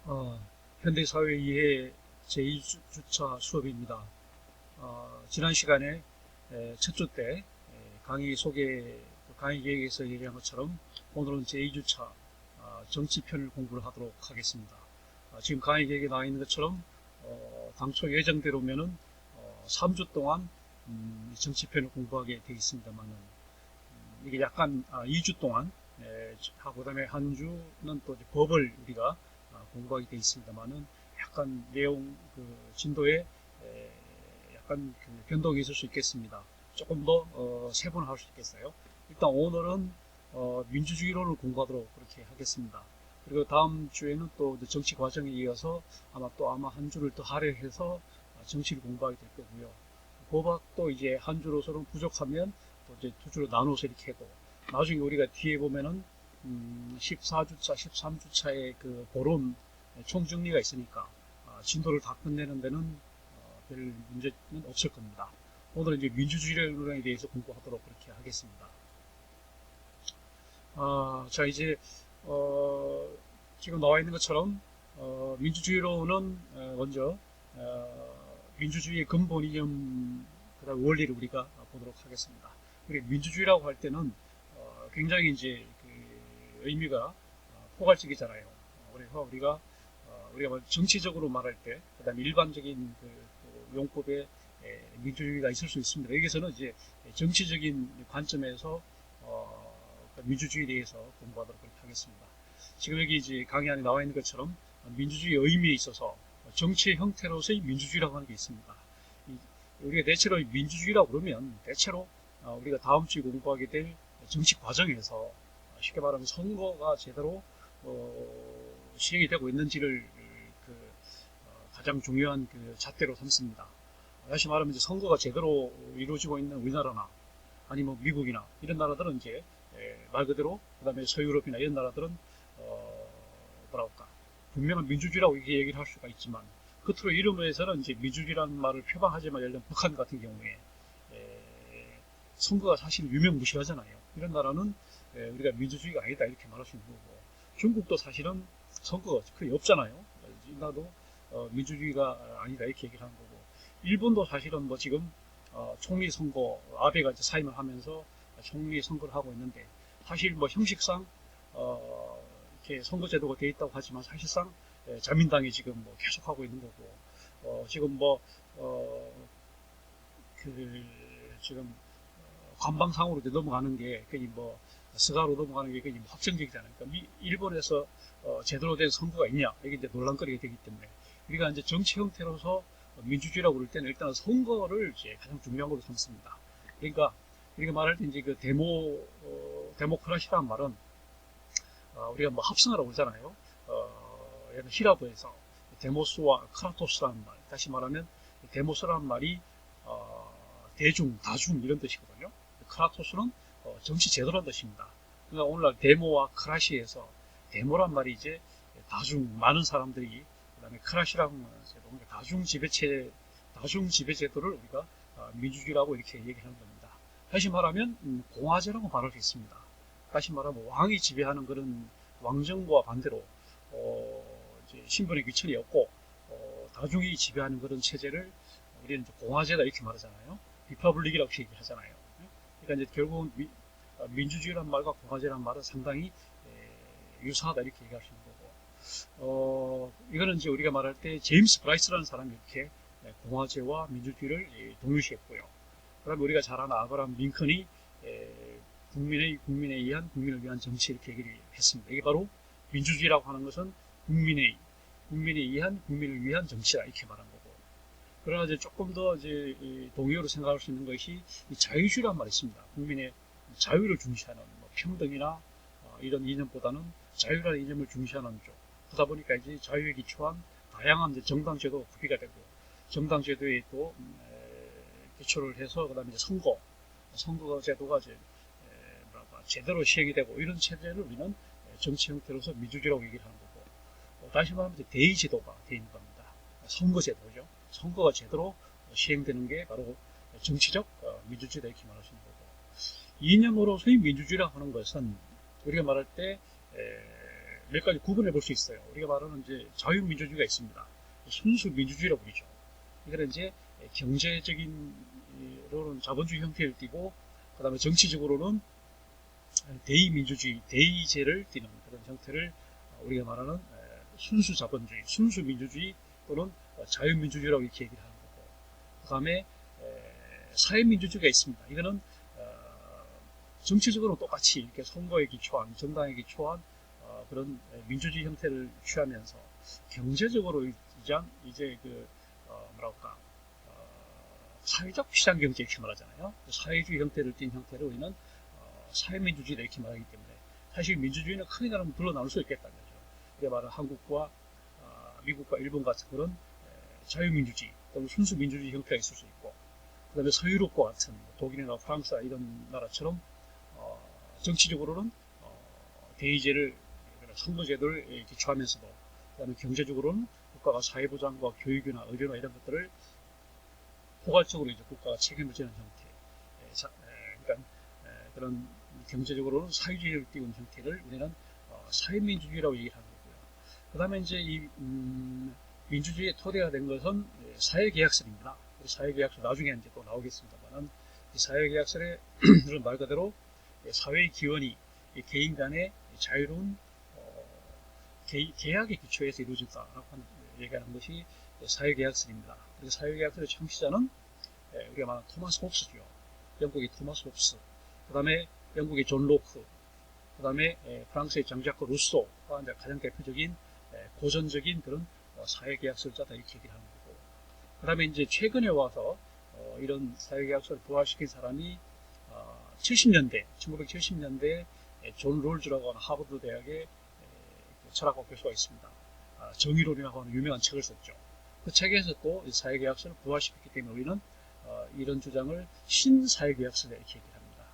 어, 현대사회 이해 제2주차 수업입니다. 지난 시간에 첫 주 때 강의 소개, 강의 계획에서 얘기한 것처럼 오늘은 제2주차 정치편을 공부를 하도록 하겠습니다. 지금 강의 계획에 나와 있는 것처럼 당초 예정대로면은 3주 동안 정치편을 공부하게 되어 있습니다만은 이게 약간 2주 동안 하고 그다음에 한 주는 또 법을 우리가 공부하게 되어 있습니다만은 약간 내용 진도에 약간 변동이 있을 수 있겠습니다. 조금 더 세분화할 수 있겠어요. 일단 오늘은 민주주의론을 공부하도록 그렇게 하겠습니다. 그리고 다음 주에는 또 정치 과정에 이어서 아마 한 주를 더 할애해서 정치를 공부하게 될 거고요. 법학도 이제 한 주로서는 부족하면 또 이제 두 주로 나눠서 이렇게 하고 나중에 우리가 뒤에 보면은 14주차, 13주차의 그 보론 총정리가 있으니까 진도를 다 끝내는 데는 별 문제는 없을 겁니다. 오늘은 이제 민주주의론에 대해서 공부하도록 그렇게 하겠습니다. 자 이제 지금 나와 있는 것처럼 민주주의론은 먼저 민주주의의 근본 이념 그다음 원리를 우리가 보도록 하겠습니다. 우리 민주주의라고 할 때는 굉장히 이제 그 의미가 포괄적이잖아요. 그래서 우리가 정치적으로 말할 때, 그다음에 일반적인 용법의 민주주의가 있을 수 있습니다. 여기서는 이제 정치적인 관점에서 민주주의에 대해서 공부하도록 하겠습니다. 지금 여기 이제 강의 안에 나와 있는 것처럼 민주주의의 의미에 있어서 정치의 형태로서의 민주주의라고 하는 게 있습니다. 우리가 대체로 민주주의라고 그러면 대체로 우리가 다음 주에 공부하게 될 정치 과정에서 쉽게 말하면 선거가 제대로 시행이 되고 있는지를 가장 중요한 잣대로 삼습니다. 다시 말하면 이제 선거가 제대로 이루어지고 있는 우리나라나 아니면 미국이나 이런 나라들은 이제 말 그대로 그다음에 서유럽이나 이런 나라들은 뭐랄까 분명한 민주주의라고 이렇게 얘기를 할 수가 있지만 겉으로 이름에서는 이제 민주주의라는 말을 표방하지만 예를 들면 북한 같은 경우에 선거가 사실 유명무실하잖아요. 이런 나라는 우리가 민주주의가 아니다 이렇게 말할 수 있는 거고 중국도 사실은 선거가 거의 없잖아요. 이 나라도 민주주의가 아니다 이렇게 얘기를 하는 거고 일본도 사실은 뭐 지금 총리 선거 아베가 이제 사임을 하면서 총리 선거를 하고 있는데 사실 뭐 형식상 이렇게 선거제도가 돼 있다고 하지만 사실상 자민당이 지금 뭐 계속하고 있는 거고 지금 지금 관방상으로 이제 넘어가는 게 거의 뭐 스가로 넘어가는 게 거의 뭐 확정적이잖아요. 그러니까 일본에서 제대로 된 선거가 있냐 이게 이제 논란거리가 되기 때문에 우리가 이제 정치 형태로서 민주주의라고 그럴 때는 일단 선거를 이제 가장 중요한 걸로 삼습니다. 그러니까 우리가 말할 때 이제 데모크라시라는 말은 우리가 뭐 합성하라고 그러잖아요. 예를 히라브에서 데모스와 크라토스라는 말, 다시 말하면 데모스라는 말이 대중, 다중 이런 뜻이거든요. 크라토스는 정치 제도라는 뜻입니다. 그러니까 오늘날 데모와 크라시에서 데모란 말이 이제 다중, 많은 사람들이 그다음에 크라시라는 제도, 그러니까 다중 지배 제도를 우리가 민주주의라고 이렇게 얘기하는 겁니다. 다시 말하면 공화제라고 말할 수 있습니다. 다시 말하면 왕이 지배하는 그런 왕정부와 반대로 이제 신분의 귀천이 없고 다중이 지배하는 그런 체제를 우리는 이제 공화제다 이렇게 말하잖아요. 리퍼블릭이라고 얘기하잖아요. 그러니까 이제 결국은 민주주의란 말과 공화제란 말은 상당히 유사하다 이렇게 얘기할 수 있는 거고 이거는 이제 우리가 말할 때 제임스 브라이스라는 사람이 이렇게 공화제와 민주주의를 동일시했고요. 그다음에 우리가 잘 아는 아브라함 링컨이 국민에 의한 국민을 위한 정치 이렇게 얘기를 했습니다. 이게 바로 민주주의라고 하는 것은 국민에 의한 국민을 위한 정치다 이렇게 말한 거고. 그러나 이제 조금 더 이제 동의어로 생각할 수 있는 것이 자유주의란 말이 있습니다. 국민의 자유를 중시하는 평등이나 이런 이념보다는 자유라는 이념을 중시하는 쪽. 그러다 보니까 이제 자유에 기초한 다양한 이제 정당제도가 구비가 되고 정당제도에 또 기초를 해서 그다음에 이제 선거 제도가 이제 제대로 시행이 되고 이런 체제를 우리는 정치 형태로서 민주주의라고 얘기를 하는 거고 다시 말하면 대의 제도가 되어 있는 겁니다. 선거 제도죠. 선거가 제대로 시행되는 게 바로 정치적 민주주의다 이렇게 말할 수 있는 거고 이념으로서의 민주주의라고 하는 것은 우리가 말할 때 몇 가지 구분해 볼 수 있어요. 우리가 말하는 이제 자유민주주의가 있습니다. 순수민주주의라고 부르죠. 이거는 이제 경제적인로는 자본주의 형태를 띠고, 그 다음에 정치적으로는 대의민주주의, 대의제를 띠는 그런 형태를 우리가 말하는 순수자본주의, 순수민주주의 또는 자유민주주의라고 이렇게 얘기를 하는 거고, 그 다음에 사회민주주의가 있습니다. 이거는 정치적으로 똑같이 이렇게 선거에 기초한, 정당에 기초한 그런 민주주의 형태를 취하면서 경제적으로 이제 뭐랄까 사회적 시장경제 이렇게 말하잖아요. 사회주의 형태를 띈 형태를 우리는 사회민주주의다 이렇게 말하기 때문에 사실 민주주의는 크게 나누면 둘로 나눌 수 있겠다는 거죠. 이게 바로 한국과 미국과 일본 같은 그런 자유민주주의 또는 순수민주주의 형태가 있을 수 있고, 그 다음에 서유럽과 같은 독일이나 프랑스 이런 나라처럼 정치적으로는 대의제를 선거제도를 기초하면서도, 그 다음에 경제적으로는 국가가 사회보장과 교육이나 의료나 이런 것들을 포괄적으로 이제 국가가 책임을 지는 형태, 그러니까 그런 경제적으로는 사회주의를 띄운 형태를 우리는 사회민주주의라고 얘기를 하는 거고요. 그 다음에 이제 이 민주주의의 토대가 된 것은 사회계약설입니다. 사회계약설 나중에 이제 또 나오겠습니다만, 이 사회계약설의 말 그대로 사회의 기원이 개인 간의 자유로운 계약의 기초에서 이루어졌다라고 얘기하는 것이 사회계약설입니다. 그래서 사회계약설의 창시자는 우리가 말하는 토마스 홉스죠. 영국의 토마스 홉스, 그 다음에 영국의 존 로크, 그 다음에 프랑스의 장자크 루소가 가장 대표적인 고전적인 그런 사회계약설자다 이렇게 얘기를 하는 거고, 그 다음에 이제 최근에 와서 이런 사회계약설을 부활시킨 사람이 1970년대 존 롤즈라고 하는 하버드 대학의 철학과 교수가 있습니다. 정의론이라고 하는 유명한 책을 썼죠. 그 책에서 또 사회계약설을 부활시켰기 때문에 우리는 이런 주장을 신사회계약설이라고 이렇게 얘기를 합니다.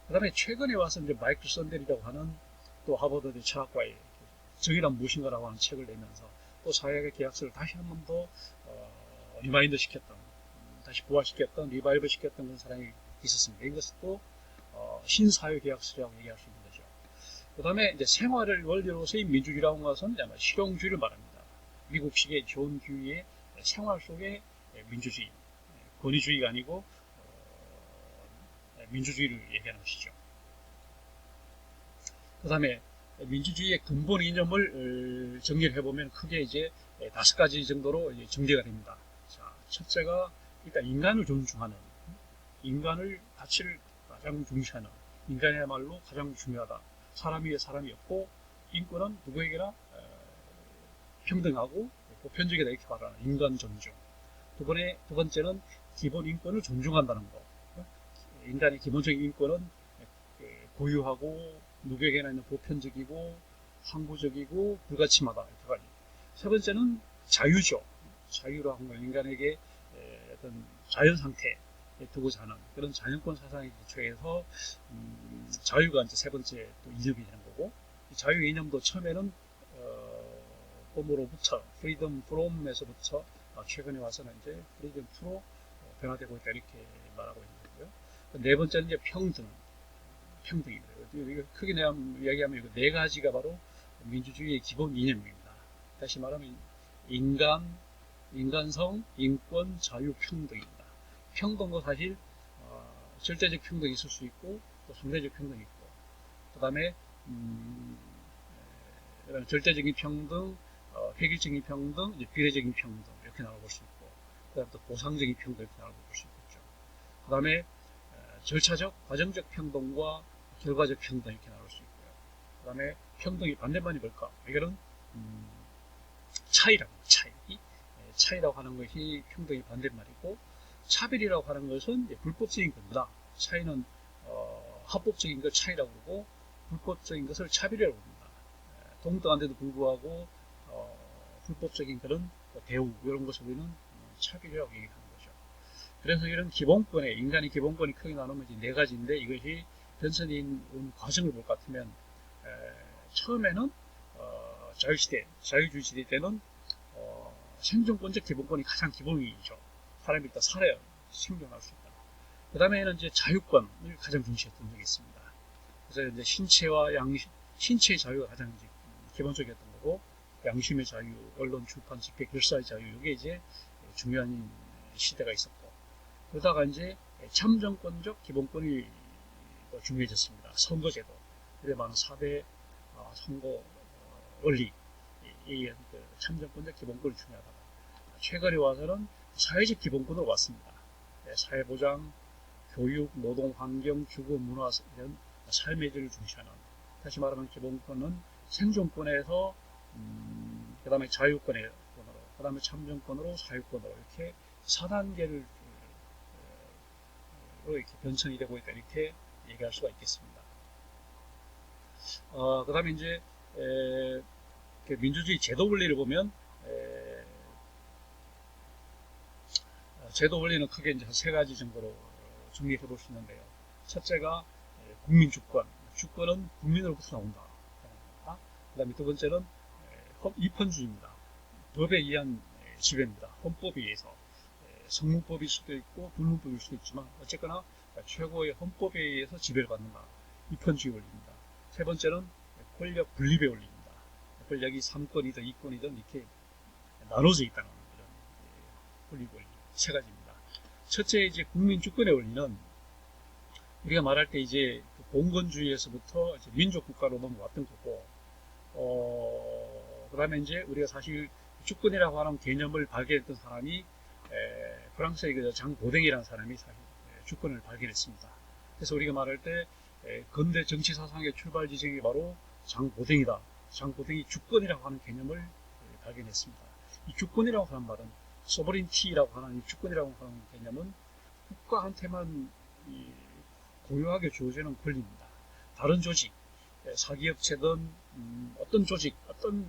그 다음에 최근에 와서 이제 마이클 썬델이라고 하는 또 하버드 철학과의 정의란 무엇인가라고 하는 책을 내면서 또 사회계약설을 다시 한 번 더 리마인드 시켰던, 다시 부활시켰던, 리바이벌 시켰던 그런 사람이 있었습니다. 이것은 또 신사회계약설이라고 얘기할 수 있는 거죠. 그 다음에 이제 생활을 원리로서의 민주주의라는 것은 아마 실용주의를 말합니다. 미국식의 존 듀이의 생활 속의 민주주의, 권위주의가 아니고 민주주의를 얘기하는 것이죠. 그 다음에 민주주의의 근본 이념을 정리를 해보면 크게 이제 5가지 정도로 정리가 됩니다. 자, 첫째가 일단 인간을 존중하는, 인간을 가치를 가장 중시하는, 인간이야말로 가장 중요하다. 사람 위에 사람이 없고 인권은 누구에게나 평등하고 보편적이다 이렇게 말하는 인간 존중. 두 번째는 기본 인권을 존중한다는 것. 인간의 기본적인 인권은 고유하고 누구에게나 있는 보편적이고 항구적이고 불가침하다. 두 가지. 세 번째는 자유죠. 자유라는 건 인간에게 어떤 자연 상태에 두고자 하는 그런 자연권 사상의 기초에서 자유가 이제 세 번째 또 이념이 되는 거고, 이 자유 이념도 처음에는 봄으로부터 프리덤 프롬에서부터 최근에 와서는 이제 프리덤 프로 변화되고 있다 이렇게 말하고 있는 거고요. 네 번째는 이제 평등입니다. 이거 크게 이야기하면 이거 네 가지가 바로 민주주의의 기본 이념입니다. 다시 말하면 인간성, 인권, 자유, 평등입니다. 평등도 사실 절대적 평등이 있을 수 있고 또 상대적 평등이 있고, 그 다음에 절대적인 평등, 획일적인 평등, 이제 비례적인 평등 이렇게 나눠볼 수 있고, 그 다음에 또 보상적인 평등 이렇게 나눠볼 수 있겠죠. 그 다음에 절차적, 과정적 평등과 결과적 평등 이렇게 나눌 수 있고요. 그 다음에 평등의 반대말이 뭘까? 이거는 차이라고 하는 것이 평등의 반대말이고, 차별이라고 하는 것은 불법적인 겁니다. 차이는 합법적인 걸 차이라고 그러고 불법적인 것을 차별이라고 합니다. 동등한데도 불구하고 불법적인 그런 대우 이런 것을 우리는 차별이라고 얘기하는 거죠. 그래서 이런 기본권에 인간의 기본권이 크게 나누면 네 가지인데, 이것이 변천이 온 과정을 볼 것 같으면 처음에는 자유주의 시대 때는 생존권적 기본권이 가장 기본이죠. 사람이 일단 살아야 생존할 수 있다. 그 다음에는 이제 자유권을 가장 중시했던 적이 있습니다. 그래서 이제 신체의 자유가 가장 이제 기본적이었던 거고, 양심의 자유, 언론, 출판, 집회, 결사의 자유, 이게 이제 중요한 시대가 있었고, 그러다가 이제 참정권적 기본권이 중요해졌습니다. 선거제도, 그래 많은 4대 선거 원리, 이 참정권적 기본권이 중요하다가, 최근에 와서는 사회적 기본권으로 왔습니다. 사회보장, 교육, 노동, 환경, 주거, 문화 이런 삶의 질을 중시하는, 다시 말하면 기본권은 생존권에서 그 다음에 자유권으로, 그 다음에 참정권으로, 사유권으로 이렇게 4단계를 이렇게 변천이 되고 있다, 이렇게 얘기할 수가 있겠습니다. 그 다음에 이제 민주주의 제도 원리를 보면 제도 원리는 크게 이제 한 3가지 정도로 정리해 볼 수 있는데요. 첫째가 국민 주권, 주권은 국민으로부터 나온다. 그 다음에 두 번째는 입헌주의입니다. 법에 의한 지배입니다. 헌법에 의해서. 성문법일 수도 있고 불문법일 수도 있지만 어쨌거나 최고의 헌법에 의해서 지배를 받는다. 입헌주의 원리입니다. 세 번째는 권력 분립의 원리입니다. 권력이 3권이든 2권이든 이렇게 나눠져 있다는 이런 분립 원리. 3가지입니다. 첫째, 이제 국민 주권의 원리는 우리가 말할 때 이제 봉건주의에서부터 이제 민족국가로 넘어왔던 거고, 그 다음에 이제 우리가 사실 주권이라고 하는 개념을 발견했던 사람이 프랑스의 그 장보댕이라는 사람이 사실 주권을 발견했습니다. 그래서 우리가 말할 때 근대 정치 사상의 출발 지점이 바로 장보댕이다. 장보댕이 주권이라고 하는 개념을 발견했습니다. 이 주권이라고 하는 말은 소버린티라고 하는 이 주권이라고 하는 개념은 국가한테만 고유하게 주어지는 권리입니다. 다른 조직, 사기업체든 어떤 조직, 어떤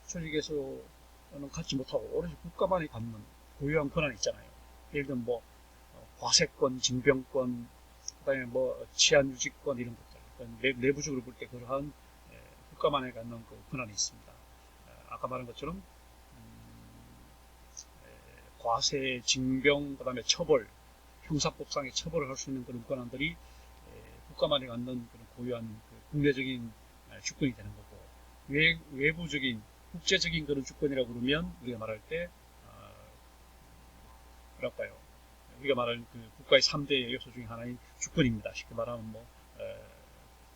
조직에서는 갖지 못하고 오로지 국가만이 갖는 고유한 권한이 있잖아요. 예를 들면 뭐 과세권, 징병권, 그다음에 뭐 치안유지권 이런 것들, 내부적으로 볼 때 그러한 국가만이 갖는 그 권한이 있습니다. 아까 말한 것처럼 과세, 징병, 그다음에 처벌, 형사법상의 처벌을 할 수 있는 그런 권한들이 국가만이 갖는 그런 고유한 그 국내적인 주권이 되는 거고, 외부적인 국제적인 그런 주권이라고 그러면 우리가 말할 때 뭐랄까요? 우리가 말하는 그 국가의 3대 요소 중에 하나인 주권입니다. 쉽게 말하면 뭐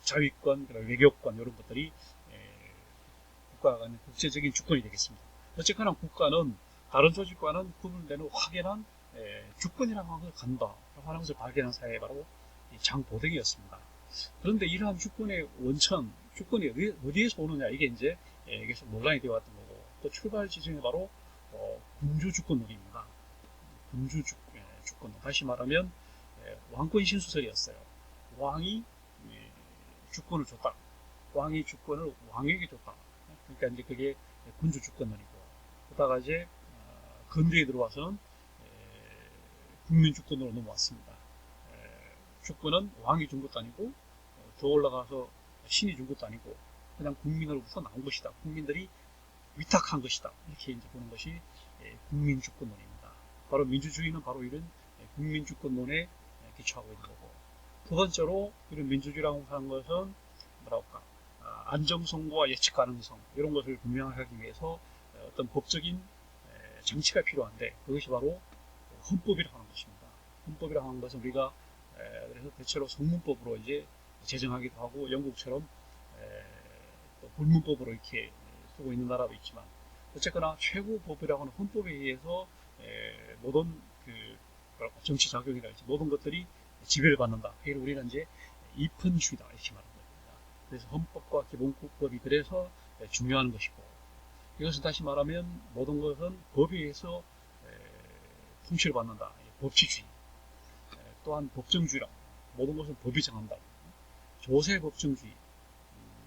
자위권, 외교권 이런 것들이 국가가 갖는 국제적인 주권이 되겠습니다. 어쨌거나 국가는 다른 조직과는 구분되는 확연한 주권이라고 하는 것을 간다라고 하는 것을 발견한 사회가 바로 장보댕이었습니다. 그런데 이러한 주권의 원천, 주권이 어디에서 오느냐, 이게 이제 계속 논란이 되어 왔던 거고, 또 출발 지점이 바로 군주주권론입니다. 군주주권론. 다시 말하면 왕권 신수설이었어요. 왕이 주권을 줬다. 왕이 주권을 왕에게 줬다. 그러니까 이제 그게 군주주권론이고, 그러다가 이제 근대에 들어와서는 국민주권으로 넘어왔습니다. 주권은 왕이 준 것도 아니고 더 올라가서 신이 준 것도 아니고 그냥 국민으로부터 나온 것이다. 국민들이 위탁한 것이다. 이렇게 이제 보는 것이 국민주권론입니다. 바로 민주주의는 바로 이런 국민주권론에 기초하고 있는 거고, 두 번째로 이런 민주주의라고 하는 것은 뭐랄까 안정성과 예측 가능성 이런 것을 분명하게 하기 위해서 어떤 법적인 정치가 필요한데, 그것이 바로 헌법이라고 하는 것입니다. 헌법이라고 하는 것은 우리가 그래서 대체로 성문법으로 이제 제정하기도 하고, 영국처럼 또 불문법으로 이렇게 쓰고 있는 나라도 있지만, 어쨌거나 최고법이라고 하는 헌법에 의해서 모든 그 정치 작용이랄지 모든 것들이 지배를 받는다. 그래서 우리는 이제 입헌주의다 이렇게 말하는 겁니다. 그래서 헌법과 기본법이 그래서 중요한 것이고, 이것은 다시 말하면 모든 것은 법에 의해서 통치를 받는다. 법치주의. 또한 법정주의라고, 모든 것은 법이 정한다. 조세법정주의.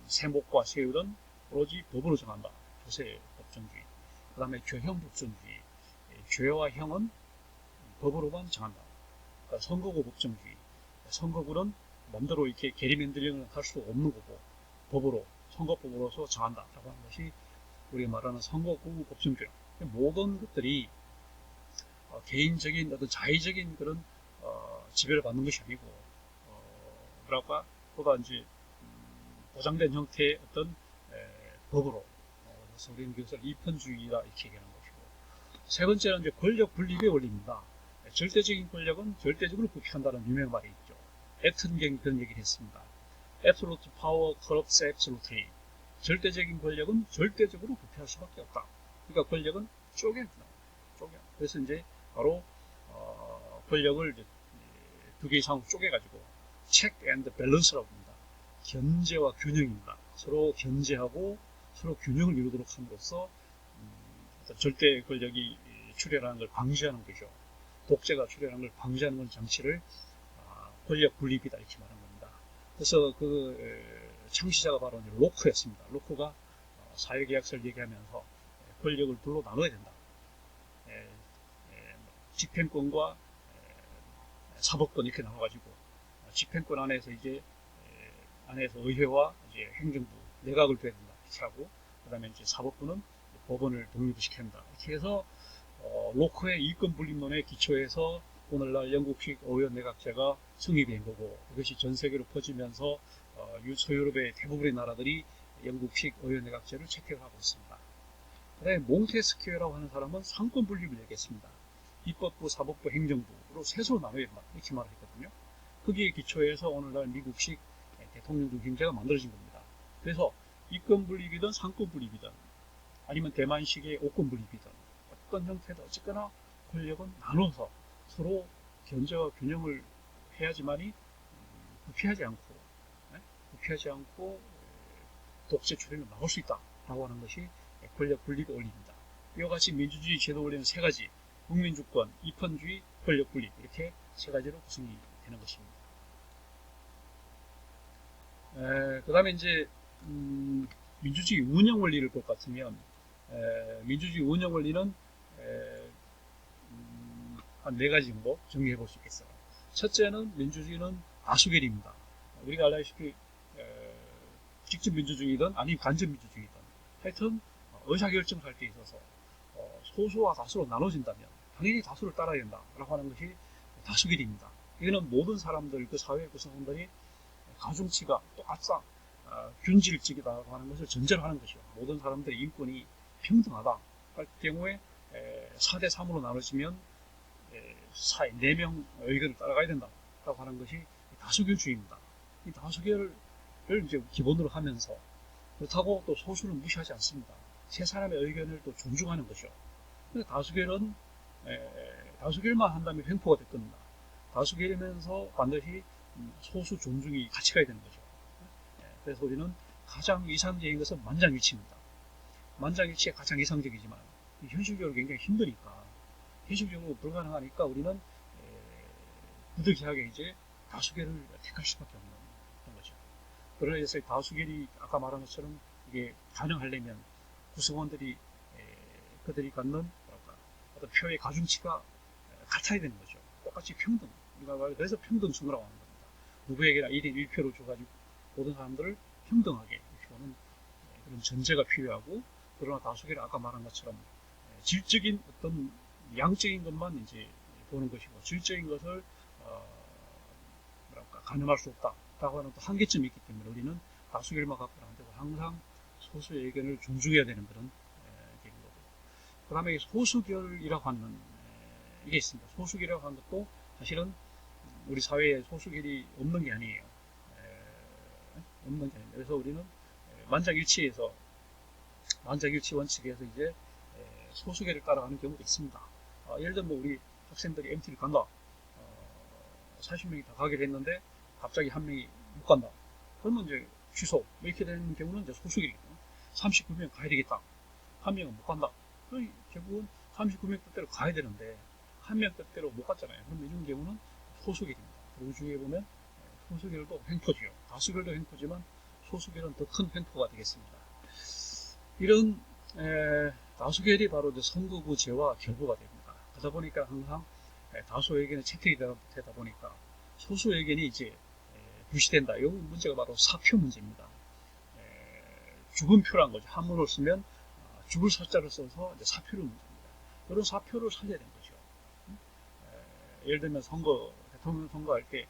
세목과 세율은 오로지 법으로 정한다. 조세법정주의. 그 다음에 죄형법정주의. 죄와 형은 법으로만 정한다. 그러니까 선거구 법정주의. 선거구는 마음대로 이렇게 게리맨더링을 할 수 없는 거고, 법으로, 선거법으로서 정한다. 라고 하는 것이 우리가 말하는 선거구 법정주의. 모든 것들이 개인적인 어떤 자의적인 그런 지배를 받는 것이 아니고, 뭐랄까 보다 이제 보장된 형태의 어떤 법으로. 그래서 우리는 그것을 이편주의다 이렇게 얘기하는 것이고, 세 번째는 이제 권력 분립의 원리입니다. 절대적인 권력은 절대적으로 부패한다는 유명한 말이 있죠. 애튼경이 그런 얘기를 했습니다. Absolute power corrupts absolutely. 절대적인 권력은 절대적으로 부패할 수밖에 없다. 그러니까 권력은 쪼개. 그래서 이제 바로 권력을 이제 두 개 이상으로 쪼개가지고 check and balance라고 합니다. 견제와 균형입니다. 서로 견제하고 서로 균형을 이루도록 함으로써 어떤 절대 권력이 출현하는 걸 방지하는 거죠. 독재가 출현하는 걸 방지하는 건 장치를 권력 분립이다 이렇게 말한 겁니다. 그래서 그 창시자가 바로 로크였습니다. 로크가 사회계약서를 얘기하면서 권력을 둘로 나눠야 된다. 집행권과 사법권 이렇게 나눠가지고 집행권 안에서 이제 안에서 의회와 이제 행정부, 내각을 둬야 된다 이렇게 하고, 그다음에 이제 사법부는 법원을 독립시켜야 한다 이렇게 해서 로크의 이권 분립론에 기초해서 오늘날 영국식 의원 내각제가 성립된 거고, 이것이 전 세계로 퍼지면서 서유럽의 대부분의 나라들이 영국식 의원 내각제를 채택하고 있습니다. 그다음에 몽테스키에라고 하는 사람은 상권 분립을 얘기했습니다. 입법부, 사법부, 행정부로 셋으로 나눠야 된다 이렇게 말을 했거든요. 거기에 기초해서 오늘날 미국식 대통령제 경제가 만들어진 겁니다. 그래서 이권 분립이든 상권 분립이든 아니면 대만식의 오권 분립이든 어떤 형태든 어쨌거나 권력은 나눠서 서로 견제와 균형을 해야지만이 부패하지 않고 독재 출현을 막을 수 있다라고 하는 것이 권력 분립의 원리입니다. 이와 같이 민주주의 제도 원리는 세 가지, 국민주권, 이권주의, 권력 분립 이렇게 세 가지로 구성이 되는 것입니다. 그 다음에 이제 민주주의 운영 원리를 볼 것 같으면 민주주의 운영 원리는 한 네 가지 정도 정리해 볼 수 있겠어요. 첫째는 민주주의는 다수결입니다. 우리가 알다시피 직접 민주주의든 아니면 간접 민주주의든 하여튼 의사결정을 할 때 있어서 소수와 다수로 나눠진다면 당연히 다수를 따라야 된다라고 하는 것이 다수결입니다. 이거는 모든 사람들, 그 사회 구성원들이 가중치가 똑같다, 균질적이다라고 하는 것을 전제로 하는 것이요. 모든 사람들의 인권이 평등하다 할 경우에 4대 3으로 나눠지면 4명 의견을 따라가야 된다라고 하는 것이 다수결주의입니다. 이 다수결을 이제 기본으로 하면서, 그렇다고 또 소수는 무시하지 않습니다. 세 사람의 의견을 또 존중하는 것이죠. 근데 다수결만 한다면 횡포가 될 겁니다. 다수결이면서 반드시 소수 존중이 같이 가야 되는 거죠. 그래서 우리는 가장 이상적인 것은 만장일치입니다. 만장일치가 가장 이상적이지만 현실적으로 굉장히 힘드니까, 현실적으로 불가능하니까 우리는 부득이하게 이제 다수결을 택할 수밖에 없는 그런 거죠. 그래서 다수결이 아까 말한 것처럼 이게 가능하려면 구성원들이 그들이 갖는 어떤 표의 가중치가 같아야 되는 거죠. 똑같이 평등. 그래서 평등성이라고 하는 겁니다. 누구에게나 1인 1표로 줘가지고 모든 사람들을 평등하게 보는 그런 전제가 필요하고, 그러나 다수결은 아까 말한 것처럼 질적인 어떤 양적인 것만 이제 보는 것이고, 질적인 것을 가늠할 수 없다라고 하는 또 한계점이 있기 때문에 우리는 다수결만 갖고는 안 되고 항상 소수의 의견을 존중해야 되는 그런 되는 거고. 그 다음에 소수결이라고 하는 이게 있습니다. 소수결이라고 하는 것도 사실은 우리 사회에 소수결이 없는 게 아니에요. 없는 게 아닙니다. 그래서 우리는 만장일치 원칙에서 이제 소수결을 따라가는 경우도 있습니다. 예를 들면 우리 학생들이 MT를 간다. 40명이 다 가기로 했는데 갑자기 한 명이 못 간다. 그러면 이제 취소. 이렇게 되는 경우는 이제 소수결이거든요. 39명 가야 되겠다. 한 명은 못 간다. 그럼 결국은 39명 뜻대로 가야 되는데 한 명 뜻대로 못 갔잖아요. 그럼 이런 경우는 소수결입니다. 우리 주위에 보면 소수결도 횡포지요. 다수결도 횡포지만 소수결은 더 큰 횡포가 되겠습니다. 이런 다수결이 바로 이제 선거구제와 결부가 됩니다. 그러다 보니까 항상 다수 의견이 채택이 되다 보니까 소수 의견이 이제 부시된다. 이 문제가 바로 사표 문제입니다. 죽은 표란 거죠. 한문을 쓰면 죽을 사자를 써서 이제 사표를 문제입니다. 이런 사표를 살려야 되는 거죠. 예를 들면 대통령 선거할 때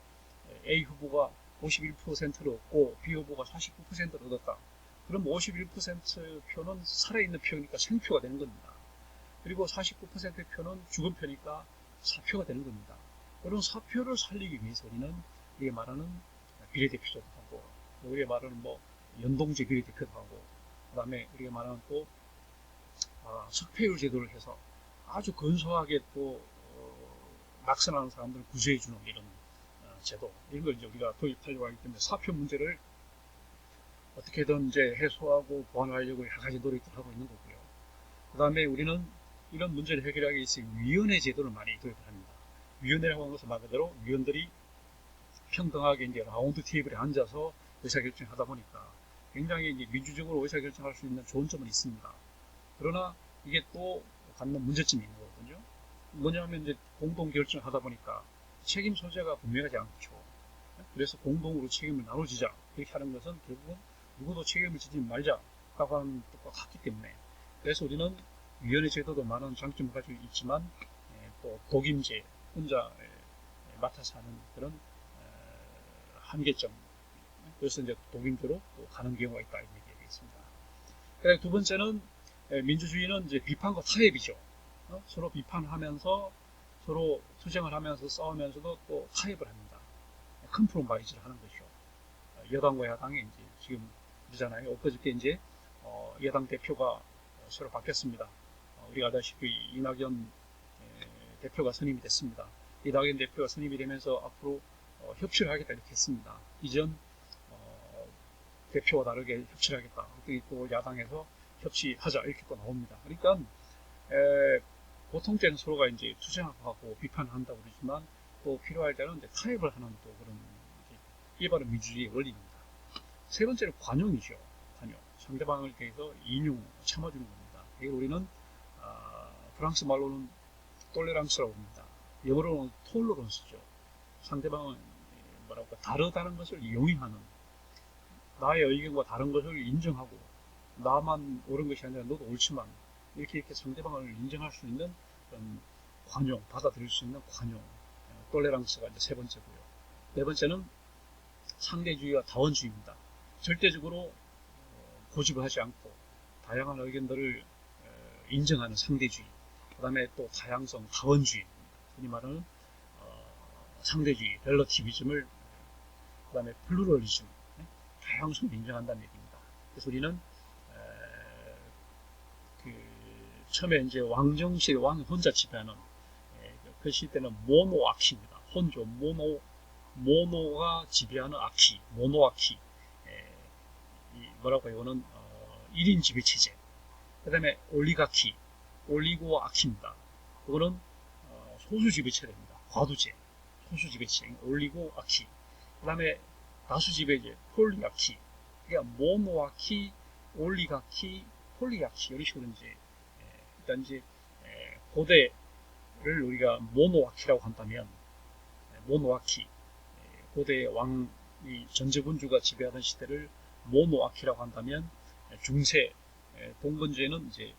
A 후보가 51%를 얻고 B 후보가 49%를 얻었다. 그럼 51% 표는 살아있는 표니까 생표가 되는 겁니다. 그리고 49%의 표는 죽은 표니까 사표가 되는 겁니다. 그런 사표를 살리기 위해서 우리는 우리가 말하는 비례대표제도 하고, 우리가 말하는 뭐 연동제 비례대표도 하고, 그 다음에 우리가 말하는 또 석패율 제도를 해서 아주 근소하게 또 낙선하는 사람들을 구제해주는 이런 제도, 이런 걸 이제 우리가 도입하려고 하기 때문에 사표 문제를 어떻게든 이제 해소하고 보완하려고 여러 가지 노력들을 하고 있는 거고요. 그 다음에 우리는 이런 문제를 해결하기 위해서 위원회 제도를 많이 도입을 합니다. 위원회라고 하는 것은 말 그대로 위원들이 평등하게 이제 라운드 테이블에 앉아서 의사결정을 하다 보니까 굉장히 이제 민주적으로 의사결정할 수 있는 좋은 점은 있습니다. 그러나 이게 또 갖는 문제점이 있는 거거든요. 뭐냐면 이제 공동 결정을 하다 보니까 책임 소재가 분명하지 않죠. 그래서 공동으로 책임을 나눠지자 이렇게 하는 것은 결국은 누구도 책임을 지지 말자라고 하는 것과 같기 때문에, 그래서 우리는 위원회 제도도 많은 장점을 가지고 있지만 또 독임제, 혼자 맡아서 하는 그런 한계점, 그래서 이제 독임제로 또 가는 경우가 있다 이렇게 얘기하겠습니다. 그다음에 두 번째는 민주주의는 이제 비판과 타협이죠. 서로 비판하면서 서로 투쟁을 하면서 싸우면서도 또 타협을 합니다. 컴프로마이즈를 하는 것이죠. 여당과 야당이 이제 지금 그러잖아요. 엊그저께 이제 여당 대표가 새로 바뀌었습니다. 우리가 알다시피 이낙연 대표가 선임이 됐습니다. 이낙연 대표가 선임이 되면서 앞으로 협치를 하겠다 이렇게 했습니다. 이전 대표와 다르게 협치를 하겠다. 또 야당에서 협치하자 이렇게 또 나옵니다. 그러니까 보통 때는 서로가 이제 투쟁하고 비판한다고 그러지만 또 필요할 때는 이제 타협을 하는 또 그런 이게 바로 민주주의의 원리입니다. 세 번째는 관용이죠. 관용. 상대방을 대해서 참아주는 겁니다. 이게 우리는 프랑스 말로는 톨레랑스라고 합니다. 영어로는 톨러런스죠. 상대방은 뭐랄까 다르다는 것을 용인하는, 나의 의견과 다른 것을 인정하고 나만 옳은 것이 아니라 너도 옳지만 이렇게 상대방을 인정할 수 있는 그런 관용, 받아들일 수 있는 관용, 톨레랑스가 이제 세 번째고요. 네 번째는 상대주의와 다원주의입니다. 절대적으로 고집을 하지 않고 다양한 의견들을 인정하는 상대주의, 그 다음에 또 다양성, 다원주의, 흔히 말하는 상대주의, relativism을, 그 다음에 플루럴리즘, 다양성을 인정한다는 얘기입니다. 그래서 우리는 처음에 이제 왕정시대 왕 혼자 지배하는 그 시대는 모노아키입니다. 혼조, 모노가 지배하는 아키, 모노아키, 뭐라고 이거는 1인 지배 체제. 그 다음에 올리가키, 올리고아키입니다. 그거는 소수 지배 체제입니다. 과두제, 소수 지배 체제, 올리고아키. 그 다음에 다수 지배제, 폴리아키. 그러니까 모노아키, 올리가키, 폴리아키 이런 식으로 이제 일단 이제 고대를 우리가 모노아키라고 한다면, 모노아키, 고대의 왕이 전제군주가 지배하던 시대를 모노아키라고 한다면, 중세 봉건제는 이제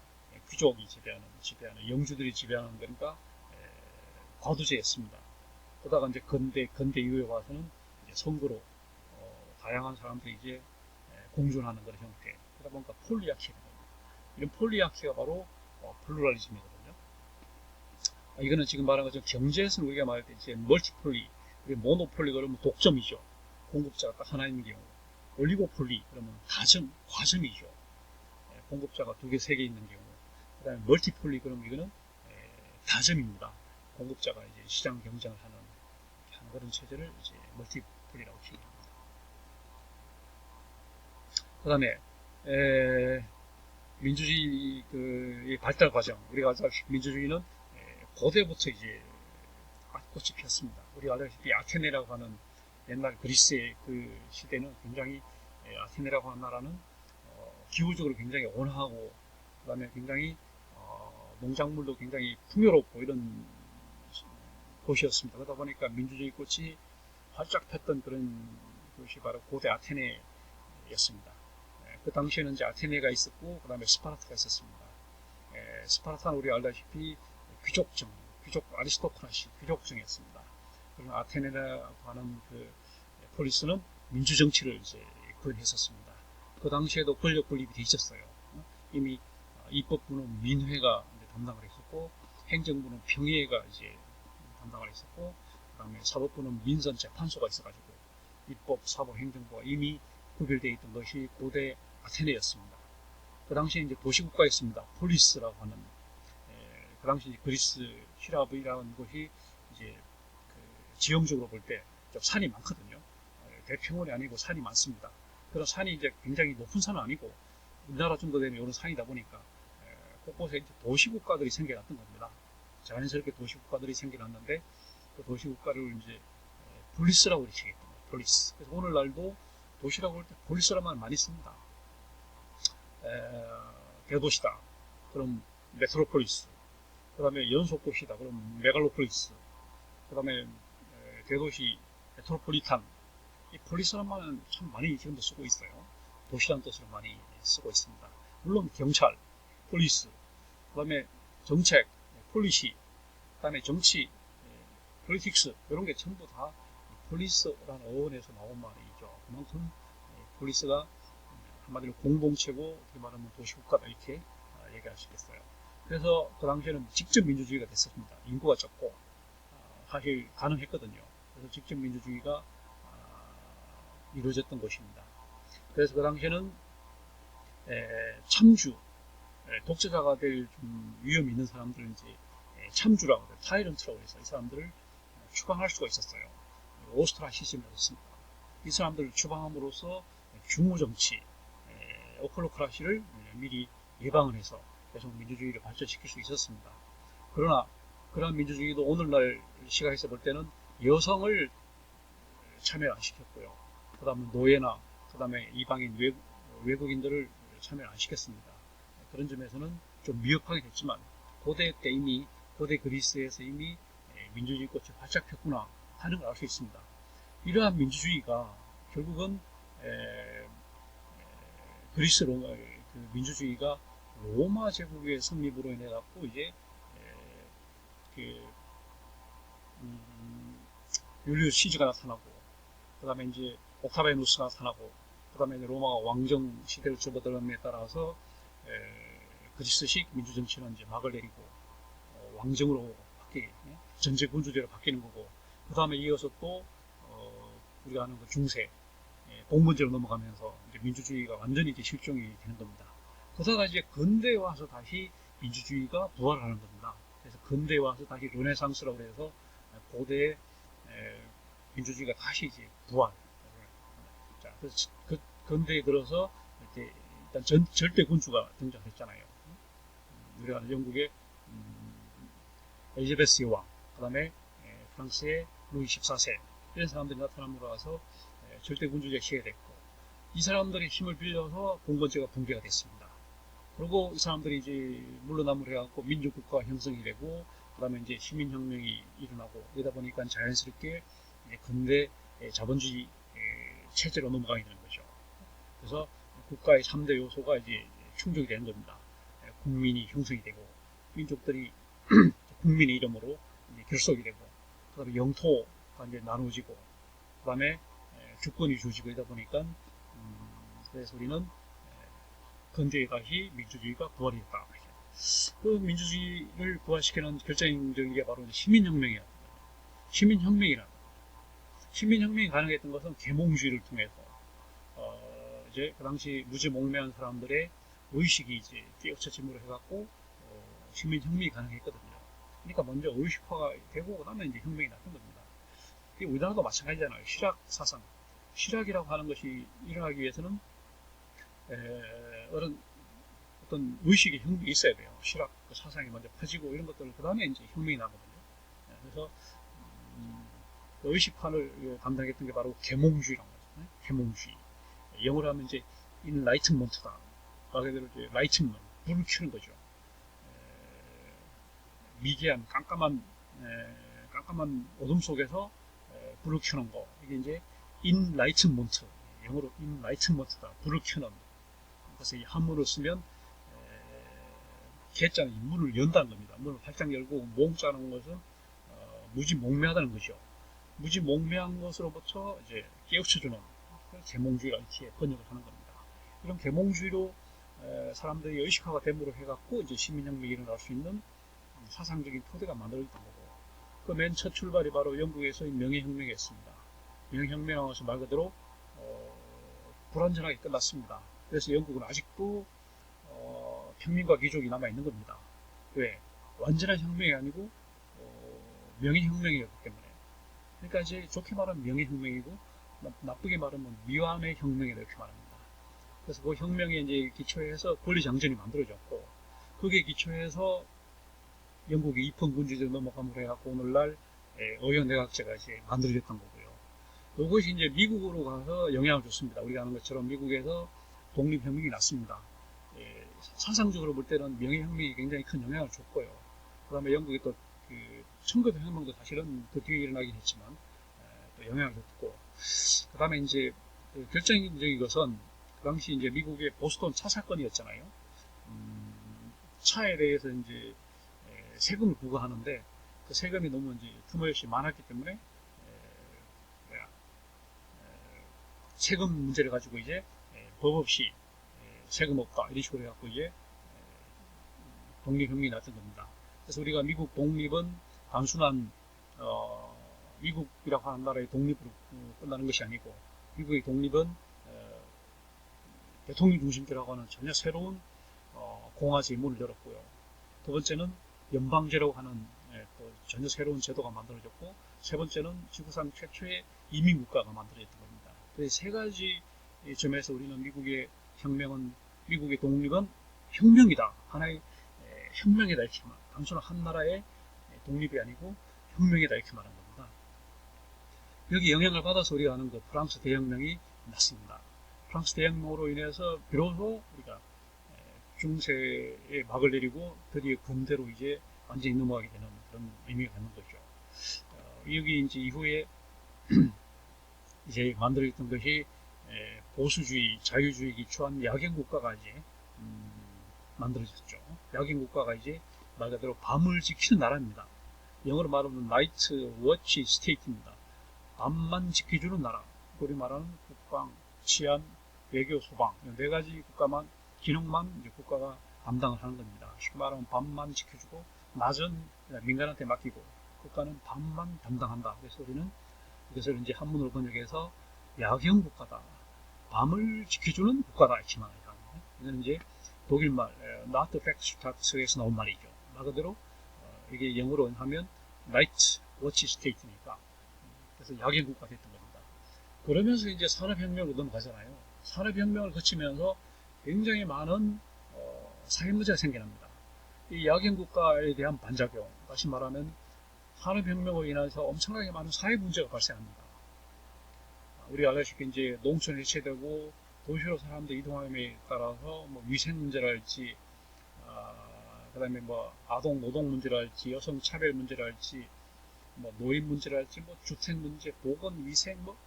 귀족이 지배하는 영주들이 지배하는 거니까 과두제였습니다. 그러다가 이제 근대 이후에 와서는 이제 선거로 다양한 사람들이 이제 공존하는 그런 형태. 그러다 보니까 폴리아키가 됩니다. 이런 폴리아키가 바로 플루럴리즘이거든요. 이거는 지금 말한 것처럼 경제에서는 우리가 말할 때 이제 멀티폴리, 모노폴리 그러면 독점이죠. 공급자가 딱 하나 있는 경우. 올리고폴리 그러면 과점이죠. 공급자가 2개, 3개 있는 경우. 그 다음에 멀티폴리 그러면 이거는 다점입니다. 공급자가 이제 시장 경쟁을 하는 그런 체제를 이제 멀티폴리라고 얘기합니다. 그 다음에 민주주의의 발달 과정, 우리가 알다시피 민주주의는 고대부터 이제 꽃이 피었습니다. 우리가 알다시피 아테네라고 하는 옛날 그리스의 그 시대는 굉장히 아테네라고 하는 나라는 기후적으로 굉장히 온화하고, 그 다음에 굉장히 농작물도 굉장히 풍요롭고 이런 곳이었습니다. 그러다 보니까 민주주의 꽃이 활짝 폈던 그런 곳이 바로 고대 아테네였습니다. 그 당시에는 이제 아테네가 있었고, 그 다음에 스파르타가 있었습니다. 스파르타는 우리가 알다시피 귀족 아리스토크라시, 귀족정이었습니다. 그리고 아테네라고 하는 그 폴리스는 민주정치를 이제 구현했었습니다. 그 당시에도 권력 분립이 돼 있었어요. 이미 입법부는 민회가 담당을 했었고, 행정부는 평의회가 이제 담당을 했었고, 그다음에 사법부는 민선재판소가 있어가지고 입법, 사법, 행정부가 이미 구별되어 있던 것이 고대 아테네였습니다. 그 당시에 이제 도시국가였습니다. 폴리스라고 하는, 그 당시 이제 그리스, 시라브이라는 곳이 이제 그 지형적으로 볼 때 산이 많거든요. 대평원이 아니고 산이 많습니다. 그런 산이 이제 굉장히 높은 산은 아니고 우리나라 정도 되면 이런 산이다 보니까 곳곳에 이제 도시국가들이 생겨났던 겁니다. 자연스럽게 도시국가들이 생겨났는데 그 도시국가를 이제 폴리스라고 이렇게 얘기했던 거예요. 폴리스. 그래서 오늘날도 도시라고 할 때 폴리스라는 말 많이 씁니다. 대도시다. 그럼 메트로폴리스. 그 다음에 연속도시다. 그럼 메갈로폴리스. 그 다음에 대도시 메트로폴리탄. 이 폴리스라는 말은 참 많이 지금도 쓰고 있어요. 도시라는 뜻으로 많이 쓰고 있습니다. 물론 경찰, 폴리스, 그 다음에 정책, 폴리시, 그 다음에 정치, 폴리틱스 이런 게 전부 다 폴리스라는 어원에서 나온 말이죠. 그만큼 폴리스가 한마디로 공동체고 어떻게 말하면 도시국가다 이렇게 얘기할 수 있겠어요. 그래서 그 당시에는 직접 민주주의가 됐었습니다. 인구가 적고 사실 가능했거든요. 그래서 직접 민주주의가 이루어졌던 것입니다. 그래서 그 당시에는 참주, 독재자가 될 좀 위험이 있는 사람들은 이제 참주라고 해요. 타이런트라고 해서 이 사람들을 추방할 수가 있었어요. 오스트라시즘이라고 했습니다. 이 사람들을 추방함으로써 중우정치, 오클로크라시를 미리 예방을 해서 계속 민주주의를 발전시킬 수 있었습니다. 그러나 그러한 민주주의도 오늘날 시각에서 볼 때는 여성을 참여를 안 시켰고요. 그 다음에 노예나 그 다음에 이방인 외국인들을 참여를 안 시켰습니다. 그런 점에서는 좀 미흡하게 됐지만 고대 때 이미 고대 그리스에서 이미 민주주의 꽃이 활짝 폈구나 하는 걸 알 수 있습니다. 이러한 민주주의가 결국은 그리스 로마 그 민주주의가 로마 제국의 성립으로 인해 갖고 이제 율리우스 시즈가 나타나고 그 다음에 이제 옥타비아누스가 나타나고 그 다음에 로마가 왕정 시대를 접어들었음에 따라서 그리스식 민주정치는 이제 막을 내리고 왕정으로 전제 군주제로 바뀌는 거고 그 다음에 이어서 또 우리가 아는 그 중세 봉건제로 넘어가면서 이제 민주주의가 완전히 이제 실종이 되는 겁니다. 그러다가 이제 근대에 와서 다시 민주주의가 부활하는 겁니다. 그래서 근대에 와서 다시 르네상스라고 해서 고대의 민주주의가 다시 이제 부활. 자, 그래서 그 근대에 들어서 이렇게 일단 절대 군주가 등장했잖아요. 우리가 아는 영국의 엘리자베스 여왕, 그 다음에 프랑스의 루이 14세 이런 사람들이 나타남으로 와서 절대 군주제가 시행됐고 이 사람들의 힘을 빌려서 봉건제가 붕괴가 됐습니다. 그리고 이 사람들이 이제 물러남을 해갖고 민주국가가 형성이 되고 그 다음에 이제 시민혁명이 일어나고 이러다 보니까 자연스럽게 근대 자본주의 체제로 넘어가게 되는 거죠. 그래서 국가의 3대 요소가 이제 충족이 되는 겁니다. 국민이 형성이 되고 민족들이 국민의 이름으로 결속이 되고 그 다음에 영토가 이제 나눠지고 그 다음에 주권이 주어지고 이러다 보니까 그래서 우리는 근대에 다시 민주주의가 부활이 됐다. 그 민주주의를 부활시키는 결정적인 게 바로 시민혁명이라는 거예요. 시민혁명이라는 거예요. 시민혁명이 가능했던 것은 계몽주의를 통해서 이제 그 당시 무지몽매한 사람들의 의식이 이제 깨우쳐짐으로 해갖고 시민혁명이 가능했거든요. 그러니까 먼저 의식화가 되고 그다음에 이제 혁명이 났던 겁니다. 우리나라도 마찬가지잖아요. 실학 사상, 실학이라고 하는 것이 일어나기 위해서는 어떤 의식의 혁명이 있어야 돼요. 실학 그 사상이 먼저 퍼지고 이런 것들 그 다음에 이제 혁명이 나거든요. 그래서 그 의식화를 담당했던 게 바로 계몽주의라고 하죠. 계몽주의. 영어로 하면 이제 인라이트먼트다. 말 그대로 이제 라이트먼, 불을 켜는 거죠. 미개한 깜깜한 어둠 속에서 불을 켜는 거. 이게 이제 인라이트먼트. 영어로 인라이트먼트다. 불을 켜는. 그래서 이 한문을 쓰면 개자는 문을 연다는 겁니다. 문을 활짝 열고 몽자는 것은 무지몽매하다는 것이죠. 무지몽매한 것으로부터 이제 깨우쳐주는 계몽주의가 이렇게 번역을 하는 겁니다. 이런 계몽주의로 사람들이 의식화가 됨으로 해갖고 이제 시민혁명이 일어날 수 있는 사상적인 토대가 만들어졌던 거고, 그 맨 첫 출발이 바로 영국에서의 명예혁명이었습니다. 명예혁명에서 말 그대로 불완전하게 끝났습니다. 그래서 영국은 아직도 평민과 귀족이 남아있는 겁니다. 왜? 완전한 혁명이 아니고 명예혁명이었기 때문에. 그러니까 이제 좋게 말하면 명예혁명이고 나쁘게 말하면 미완의 혁명이다 이렇게 말합니다. 그래서 그 혁명에 이제 기초해서 권리장전이 만들어졌고, 거기에 기초해서 영국이 입헌군주제로 넘어감으로 해갖고 오늘날 의원내각제가 이제 만들어졌던 거고요. 이것이 이제 미국으로 가서 영향을 줬습니다. 우리가 아는 것처럼 미국에서 독립혁명이 났습니다. 사상적으로 볼 때는 명예혁명이 굉장히 큰 영향을 줬고요. 그 다음에 영국이 또 청교도 혁명도 사실은 그 뒤에 일어나긴 했지만 또 영향을 줬고, 그 다음에 이제 결정적인 것은 그 당시 이제 미국의 보스턴 차 사건이었잖아요. 차에 대해서 이제 세금을 부과하는데 그 세금이 너무 이제 틈없이 많았기 때문에 세금 문제를 가지고 이제 법 없이 세금 없다 이런 식으로 해갖고 이제 독립혁명이 났던 겁니다. 그래서 우리가 미국 독립은 단순한 미국이라고 하는 나라의 독립으로 끝나는 것이 아니고, 미국의 독립은 대통령 중심제라고 하는 전혀 새로운 공화제의 문을 열었고요. 두 번째는 연방제라고 하는 또 전혀 새로운 제도가 만들어졌고, 세 번째는 지구상 최초의 이민국가가 만들어졌던 겁니다. 그래서 세 가지 점에서 우리는 미국의 독립은 혁명이다. 하나의 혁명이다 이렇게 말. 단순한 한 나라의 독립이 아니고 혁명이다 이렇게 말한 겁니다. 여기 영향을 받아서 우리가 아는 그 프랑스 대혁명이 났습니다. 프랑스 대혁명으로 인해서 비로소 우리가 중세에 막을 내리고 드디어 군대로 이제 완전히 넘어가게 되는 그런 의미가 갖는 거죠. 여기 이제 이후에 이제 만들어졌던 것이 보수주의, 자유주의 기초한 야경국가가 이제 만들어졌죠. 야경국가가 이제 말 그대로 밤을 지키는 나라입니다. 영어로 말하면 Night Watch State입니다. 밤만 지켜주는 나라. 우리 말하는 국방, 치안, 외교, 소방, 네 가지 국가만, 기능만 이제 국가가 담당을 하는 겁니다. 쉽게 말하면 밤만 지켜주고 낮은 민간한테 맡기고 국가는 밤만 담당한다. 그래서 우리는 이것을 이제 한문으로 번역해서 야경 국가다. 밤을 지켜주는 국가다. 이렇게 말합니다. 이건 이제 독일말 Not the Factstat에서 나온 말이죠. 말 그대로 이게 영어로 하면 Night Watch State니까, 그래서 야경 국가 됐던 겁니다. 그러면서 이제 산업혁명으로 넘어가잖아요. 산업혁명을 거치면서 굉장히 많은 사회 문제가 생겨납니다. 이 야경 국가에 대한 반작용, 다시 말하면 산업혁명으로 인해서 엄청나게 많은 사회 문제가 발생합니다. 우리가 알다시피 이제 농촌이 해체되고 도시로 사람들이 이동함에 따라서 뭐 위생 문제랄지, 그다음에 뭐 아동 노동 문제랄지, 여성 차별 문제랄지, 뭐 노인 문제랄지, 뭐 주택 문제, 보건 위생, 뭐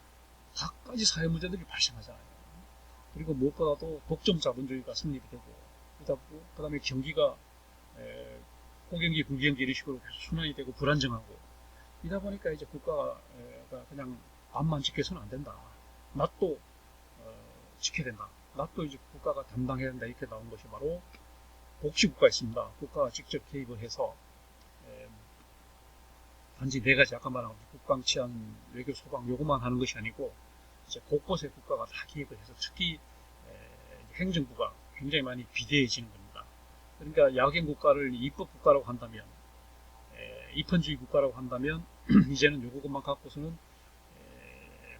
각가지 사회 문제들이 발생하잖아요. 그리고 무엇보다도 독점 자본주의가 성립이 되고, 그다음에 경기가 호경기, 불경기 이런 식으로 계속 순환이 되고 불안정하고, 이다 보니까 이제 국가가 그냥 밤만 지켜서는 안 된다. 낮도 지켜야 된다. 낮도 이제 국가가 담당해야 된다. 이렇게 나온 것이 바로 복지국가였습니다. 국가가 직접 개입을 해서 단지 네 가지 아까 말한 국방, 치안, 외교, 소방 요것만 하는 것이 아니고 이제 곳곳에 국가가 다 개입을 해서 특히 행정부가 굉장히 많이 비대해지는 겁니다. 그러니까 야경 국가를 입법 국가라고 한다면, 입헌주의 국가라고 한다면 이제는 요것만 갖고서는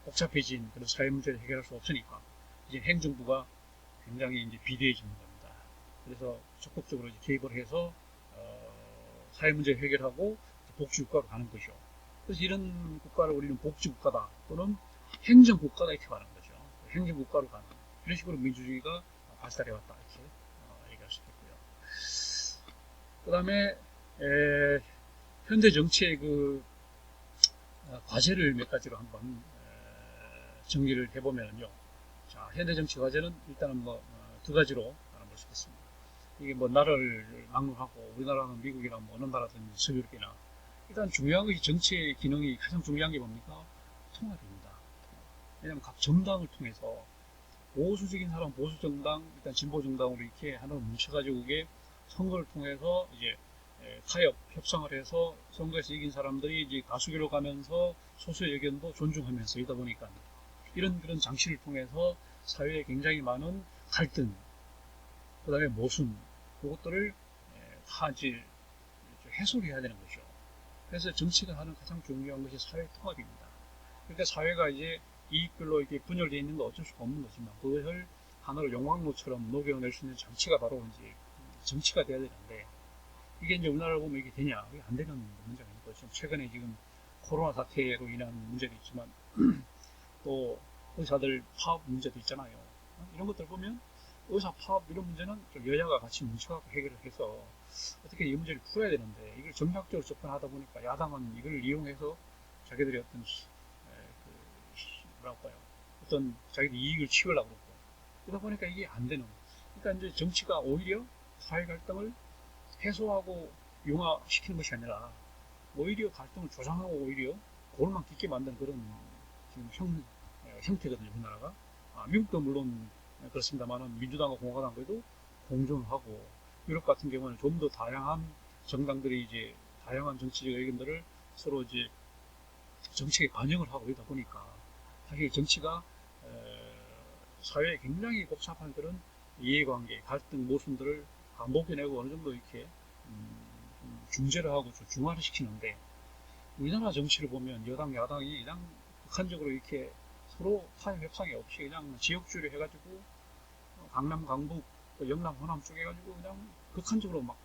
복잡해진 그런 사회 문제를 해결할 수 없으니까 이제 행정부가 굉장히 이제 비대해지는 겁니다. 그래서 적극적으로 이제 개입을 해서 사회 문제 해결하고 복지국가로 가는 것이죠. 그래서 이런 국가를 우리는 복지국가다 또는 행정국가다 이렇게 말하는 거죠. 행정국가로 가는 이런 식으로 민주주의가 발달해 왔다 이렇게 얘기할 수 있겠고요. 그 다음에 현대 정치의 그 과제를 몇 가지로 한번 정리를 해보면요. 자, 현대 정치 과제는 일단은 뭐 두 가지로 알아볼 수 있겠습니다. 이게 뭐 나라를 막론하고 우리나라는 미국이나 뭐 어느 나라든 서유럽이나 일단 중요한 것이 정치의 기능이 가장 중요한 게 뭡니까? 통합입니다. 왜냐하면 각 정당을 통해서 보수적인 사람, 보수 정당, 일단 진보 정당으로 이렇게 하나로 뭉쳐가지고 그게 선거를 통해서 이제 타협, 협상을 해서 선거에서 이긴 사람들이 이제 다수결로 가면서 소수의 의견도 존중하면서 이러다 보니까 이런 그런 장치를 통해서 사회에 굉장히 많은 갈등, 그 다음에 모순, 그것들을 다 이제 해소를 해야 되는 거죠. 그래서 정치가 하는 가장 중요한 것이 사회 통합입니다. 그러니까 사회가 이제 이익별로 이렇게 분열되어 있는 건 어쩔 수가 없는 거지만 그것을 하나로 용광로처럼 녹여낼 수 있는 장치가 바로 이제 정치가 돼야 되는데 이게 이제 우리나라를 보면 이게 되냐? 이게 안 되는 문제가 있는 거죠. 최근에 지금 코로나 사태로 인한 문제도 있지만 또 의사들 파업 문제도 있잖아요. 이런 것들 보면 의사 파업 이런 문제는 좀 여야가 같이 뭉쳐갖고 해결을 해서 어떻게 이 문제를 풀어야 되는데 이걸 정략적으로 접근하다 보니까 야당은 이걸 이용해서 자기들의 어떤 뭐랄까요, 어떤 자기들 이익을 취하려고 그러고 그러다 보니까 이게 안 되는. 그러니까 이제 정치가 오히려 사회 갈등을 해소하고 융화시키는 것이 아니라 오히려 갈등을 조장하고 오히려 골만 깊게 만드는 그런 지금 형태거든요, 우리나라가. 미국도 물론 그렇습니다만 민주당과 공화당과도 공존을 하고 유럽 같은 경우는 좀 더 다양한 정당들이 이제 다양한 정치적 의견들을 서로 이제 정책에 반영을 하고 이러다 보니까 사실 정치가 사회에 굉장히 복잡한 그런 이해관계, 갈등, 모순들을 다 녹여내고 어느 정도 이렇게 중재를 하고 중화를 시키는데 우리나라 정치를 보면 여당, 야당이 그냥 극한적으로 이렇게 서로 타협 협상이 없이 그냥 지역주의를 해가지고 강남, 강북, 영남, 호남 쪽에 해가지고 그냥 극한적으로 막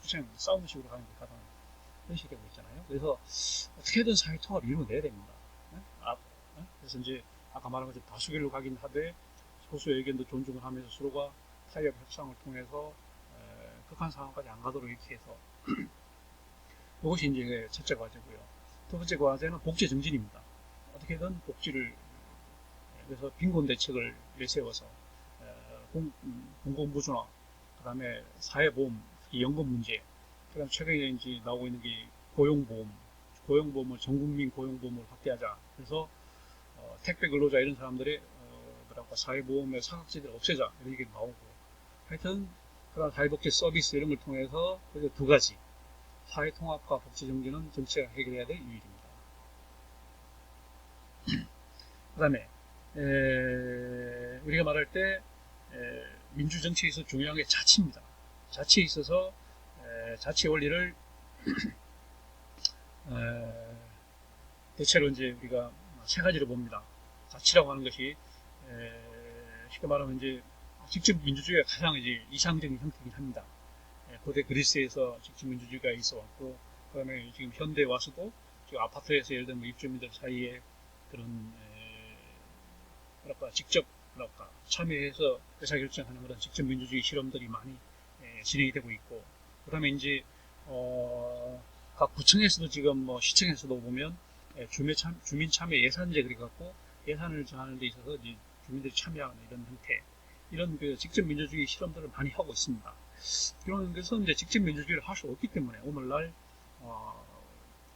투쟁, 싸우는 식으로 가는 게 가장 현실이 되고 있잖아요. 그래서 어떻게든 사회 통합을 이루어내야 됩니다. 그래서 이제 아까 말한 것처럼 다수결로 가긴 하되 소수의 의견도 존중을 하면서 서로가 타협 협상을 통해서 극한 상황까지 안 가도록 이렇게 해서 이것이 이제 첫째 과제고요. 두 번째 과제는 복지 증진입니다. 어떻게든 복지를 그래서 빈곤 대책을 내세워서 공공부조화, 그다음에 사회보험, 연금 문제, 그다음 최근에 이제 나오고 있는 게 고용보험을 전국민 고용보험을 확대하자. 그래서 택배 근로자 이런 사람들의 뭐랄까 사회보험의 사각지대를 없애자 이런 얘기 나오고 하여튼 그런 사회복지 서비스 이런 걸 통해서 두 가지 사회통합과 복지 정진은 정치가 해결해야 될 일입니다. 그 다음에 우리가 말할 때 민주정치에 있어서 중요한 게 자치입니다. 자치에 있어서 자치 원리를 대체로 이제 우리가 세 가지로 봅니다. 자치라고 하는 것이 쉽게 말하면 이제 직접 민주주의가 가장 이제 이상적인 형태이긴 합니다. 고대 그리스에서 직접 민주주의가 있어 왔고, 그 다음에 지금 현대에 와서도 지금 아파트에서 예를 들면 입주민들 사이에 그런 뭐랄까 직접 뭐랄까 참여해서 의사결정하는 그런 직접 민주주의 실험들이 많이 진행이 되고 있고, 그 다음에 이제 각 구청에서도 지금 뭐 시청에서도 보면 주민 참여 예산제 그래 갖고 예산을 정하는 데 있어서 이제 주민들이 참여하는 이런 형태, 이런 그 직접 민주주의 실험들을 많이 하고 있습니다. 그런 것은 이제 직접 민주주의를 할 수 없기 때문에 오늘날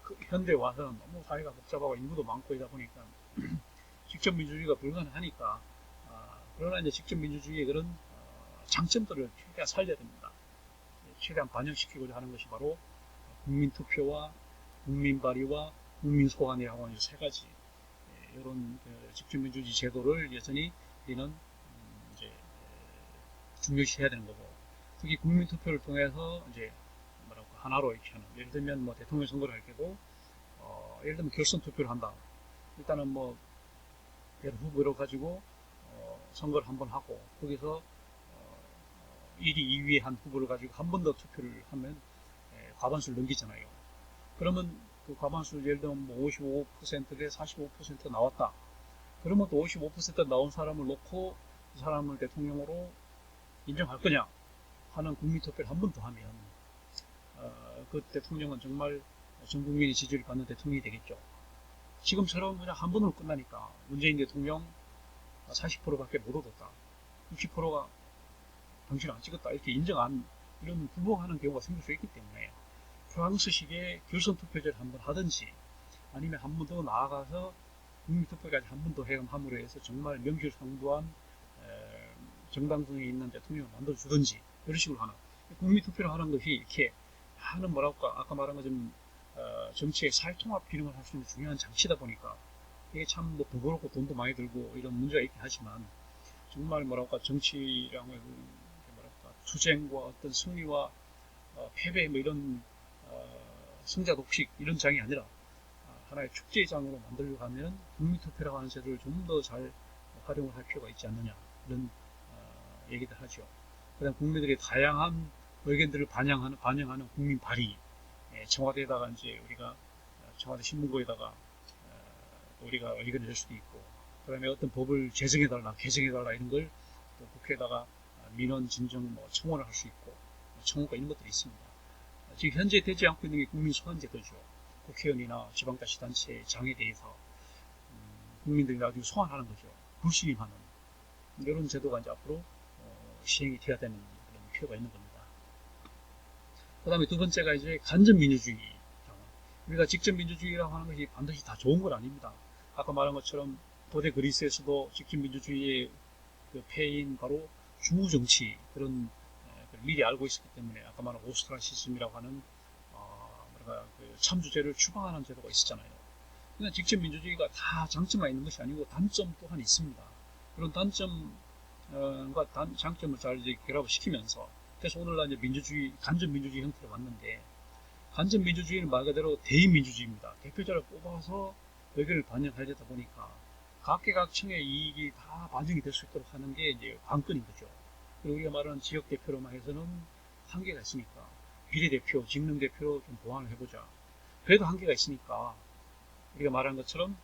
그 현대에 와서는 너무 사회가 복잡하고 인구도 많고 이다 보니까 직접 민주주의가 불가능하니까 그러나 이제 직접 민주주의의 그런 장점들을 최대한 살려야 됩니다. 최대한 반영시키고자 하는 것이 바로 국민투표와 국민발의와 국민소환이라고 하는 세 가지 이런 직접 민주주의 제도를 여전히 우리는 이제 중요시해야 되는 거고, 특히 국민투표를 통해서 이제 뭐랄까 하나로 이렇게 하는, 예를 들면 뭐 대통령 선거를 할 때도 예를 들면 결선 투표를 한다. 일단은 뭐 여러 후보를 가지고 선거를 한번 하고 거기서 1위, 2위 한 후보를 가지고 한 번 더 투표를 하면 과반수를 넘기잖아요. 그러면 그 과반수 예를 들면 뭐 55%대 45% 나왔다. 그러면 또 55% 나온 사람을 놓고 그 사람을 대통령으로 인정할 거냐 하는 국민투표를 한 번 더 하면 그 대통령은 정말 전 국민의 지지를 받는 대통령이 되겠죠. 지금처럼 그냥 한 번으로 끝나니까 문재인 대통령 40%밖에 못 얻었다, 60%가 당신을 안 찍었다 이렇게 인정 안, 이런 불복하는 경우가 생길 수 있기 때문에 프랑스식의 결선 투표제를 한번 하든지 아니면 한 번 더 나아가서 국민투표까지 한 번 더 함으로 해서 정말 명실상부한 정당성이 있는 대통령을 만들어주든지 이런 식으로 하는 국민투표를 하는 것이 이렇게 하는 뭐랄까 아까 말한 것처럼 정치의 사회통합 기능을 할 수 있는 중요한 장치다 보니까 이게 참 뭐 번거롭고 돈도 많이 들고 이런 문제가 있긴 하지만 정말 뭐랄까 정치랑은 뭐랄까 투쟁과 어떤 승리와 패배 뭐 이런 승자 독식 이런 장이 아니라 하나의 축제장으로 만들려고 하면 국민투표라고 하는 제도를 좀 더 잘 활용을 할 필요가 있지 않느냐 이런 얘기들 하죠. 그다음 국민들의 다양한 의견들을 반영하는 국민 발의, 청와대에다가 이제 우리가 청와대 신문고에다가 우리가 의견을 낼 수도 있고, 그다음에 어떤 법을 제정해달라, 개정해달라 이런 걸 또 국회에다가 민원 진정 뭐 청원을 할 수 있고, 청원과 이런 것들이 있습니다. 지금 현재 되지 않고 있는 게 국민소환제도죠. 국회의원이나 지방자치단체 장에 대해서 국민들이 나중에 소환하는 거죠. 불신임하는 이런 제도가 이제 앞으로 시행이 돼야 되는 그런 필요가 있는 겁니다. 그 다음에 두 번째가 이제 간접민주주의. 우리가 직접민주주의라고 하는 것이 반드시 다 좋은 건 아닙니다. 아까 말한 것처럼 고대 그리스에서도 직접민주주의의 그 폐인 바로 주무정치 그런 미리 알고 있었기 때문에 아까 말한 오스트라시즘이라고 하는 그 참주제를 추방하는 제도가 있었잖아요. 그러니까 직접민주주의가 다 장점만 있는 것이 아니고 단점 또한 있습니다. 그런 단점과 장점을 잘 이제 결합을 시키면서 그래서 오늘날 이제 민주주의, 간접민주주의 형태로 왔는데 간접민주주의는 말 그대로 대의민주주의입니다. 대표자를 뽑아서 의견을 반영하려다 보니까 각계각층의 이익이 다 반영이 될 수 있도록 하는 게 이제 관건인 거죠. 그리고 우리가 말하는 지역대표로만 해서는 한계가 있으니까 비례대표, 직능대표로 좀 보완을 해보자. 그래도 한계가 있으니까 우리가 말한 것처럼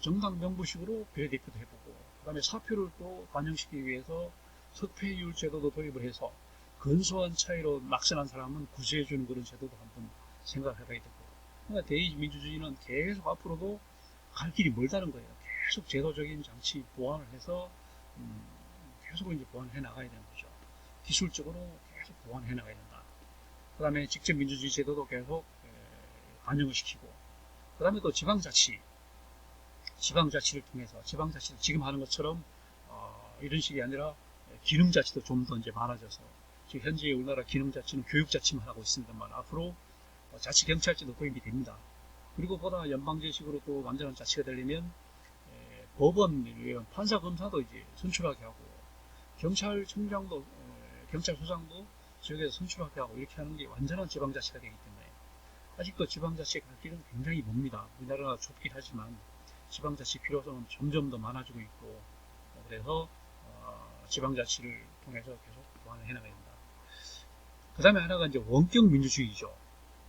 정당 명부식으로 비례대표도 해보고 그 다음에 사표를 또 반영시키기 위해서 석패율 제도도 도입을 해서 근소한 차이로 낙선한 사람은 구제해주는 그런 제도도 한번 생각을 해봐야 되고 그러니까 대의민주주의는 계속 앞으로도 갈 길이 멀다는 거예요. 계속 제도적인 장치 보완을 해서 계속 이제 보완해 나가야 되는 거죠. 기술적으로 계속 보완해 나가야 된다. 그 다음에 직접 민주주의 제도도 계속 반영을 시키고 그 다음에 또 지방자치를 통해서 지방자치를 지금 하는 것처럼 이런 식이 아니라 기능자치도 좀 더 이제 많아져서 지금 현재 우리나라 기능자치는 교육자치만 하고 있습니다만 앞으로 자치경찰제도 도입이 됩니다. 그리고 보다 연방제식으로 또 완전한 자치가 되려면 법원, 판사, 검사도 이제 선출하게 하고 경찰청장도 경찰서장도 지역에서 선출하게 하고 이렇게 하는 게 완전한 지방자치가 되기 때문에 아직도 지방자치 갈 길은 굉장히 멉니다. 우리나라가 좁긴 하지만 지방자치 필요성은 점점 더 많아지고 있고 그래서 지방자치를 통해서 계속 보완을 해나가야 된다. 그 다음에 하나가 이제 원격 민주주의죠.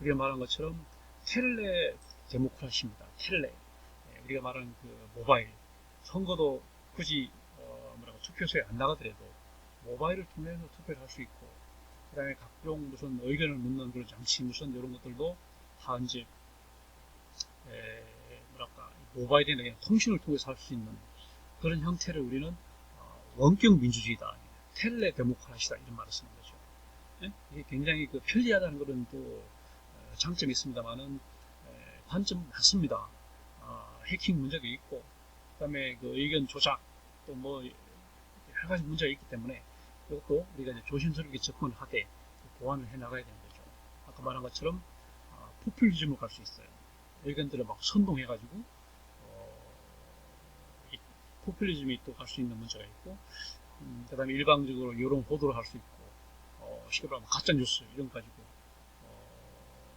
우리가 말한 것처럼 텔레 데모크라시입니다. 텔레. 우리가 말하는 그 모바일. 선거도 굳이 투표소에 안 나가더라도 모바일을 통해서 투표를 할 수 있고 그 다음에 각종 무슨 의견을 묻는 그런 장치 무슨 이런 것들도 다 이제 모바일이나 그냥 통신을 통해서 할 수 있는 그런 형태를 우리는 원격 민주주의다. 텔레 데모크라시다 이런 말을 쓰는 거죠. 이게 굉장히 그 편리하다는 그런 또 장점이 있습니다만은 단점 많습니다. 해킹 문제도 있고 그다음에 그 의견 조작 또 뭐 여러 가지 문제가 있기 때문에 이것도 우리가 이제 조심스럽게 접근을 하되 보완을 해 나가야 되는 거죠. 아까 말한 것처럼 포퓰리즘으로 갈 수 있어요. 의견들을 막 선동해가지고 포퓰리즘이 또 갈 수 있는 문제가 있고 그 다음에 일방적으로 여론 보도를 할 수 있고 쉽게 말하면 가짜뉴스 이런 거 가지고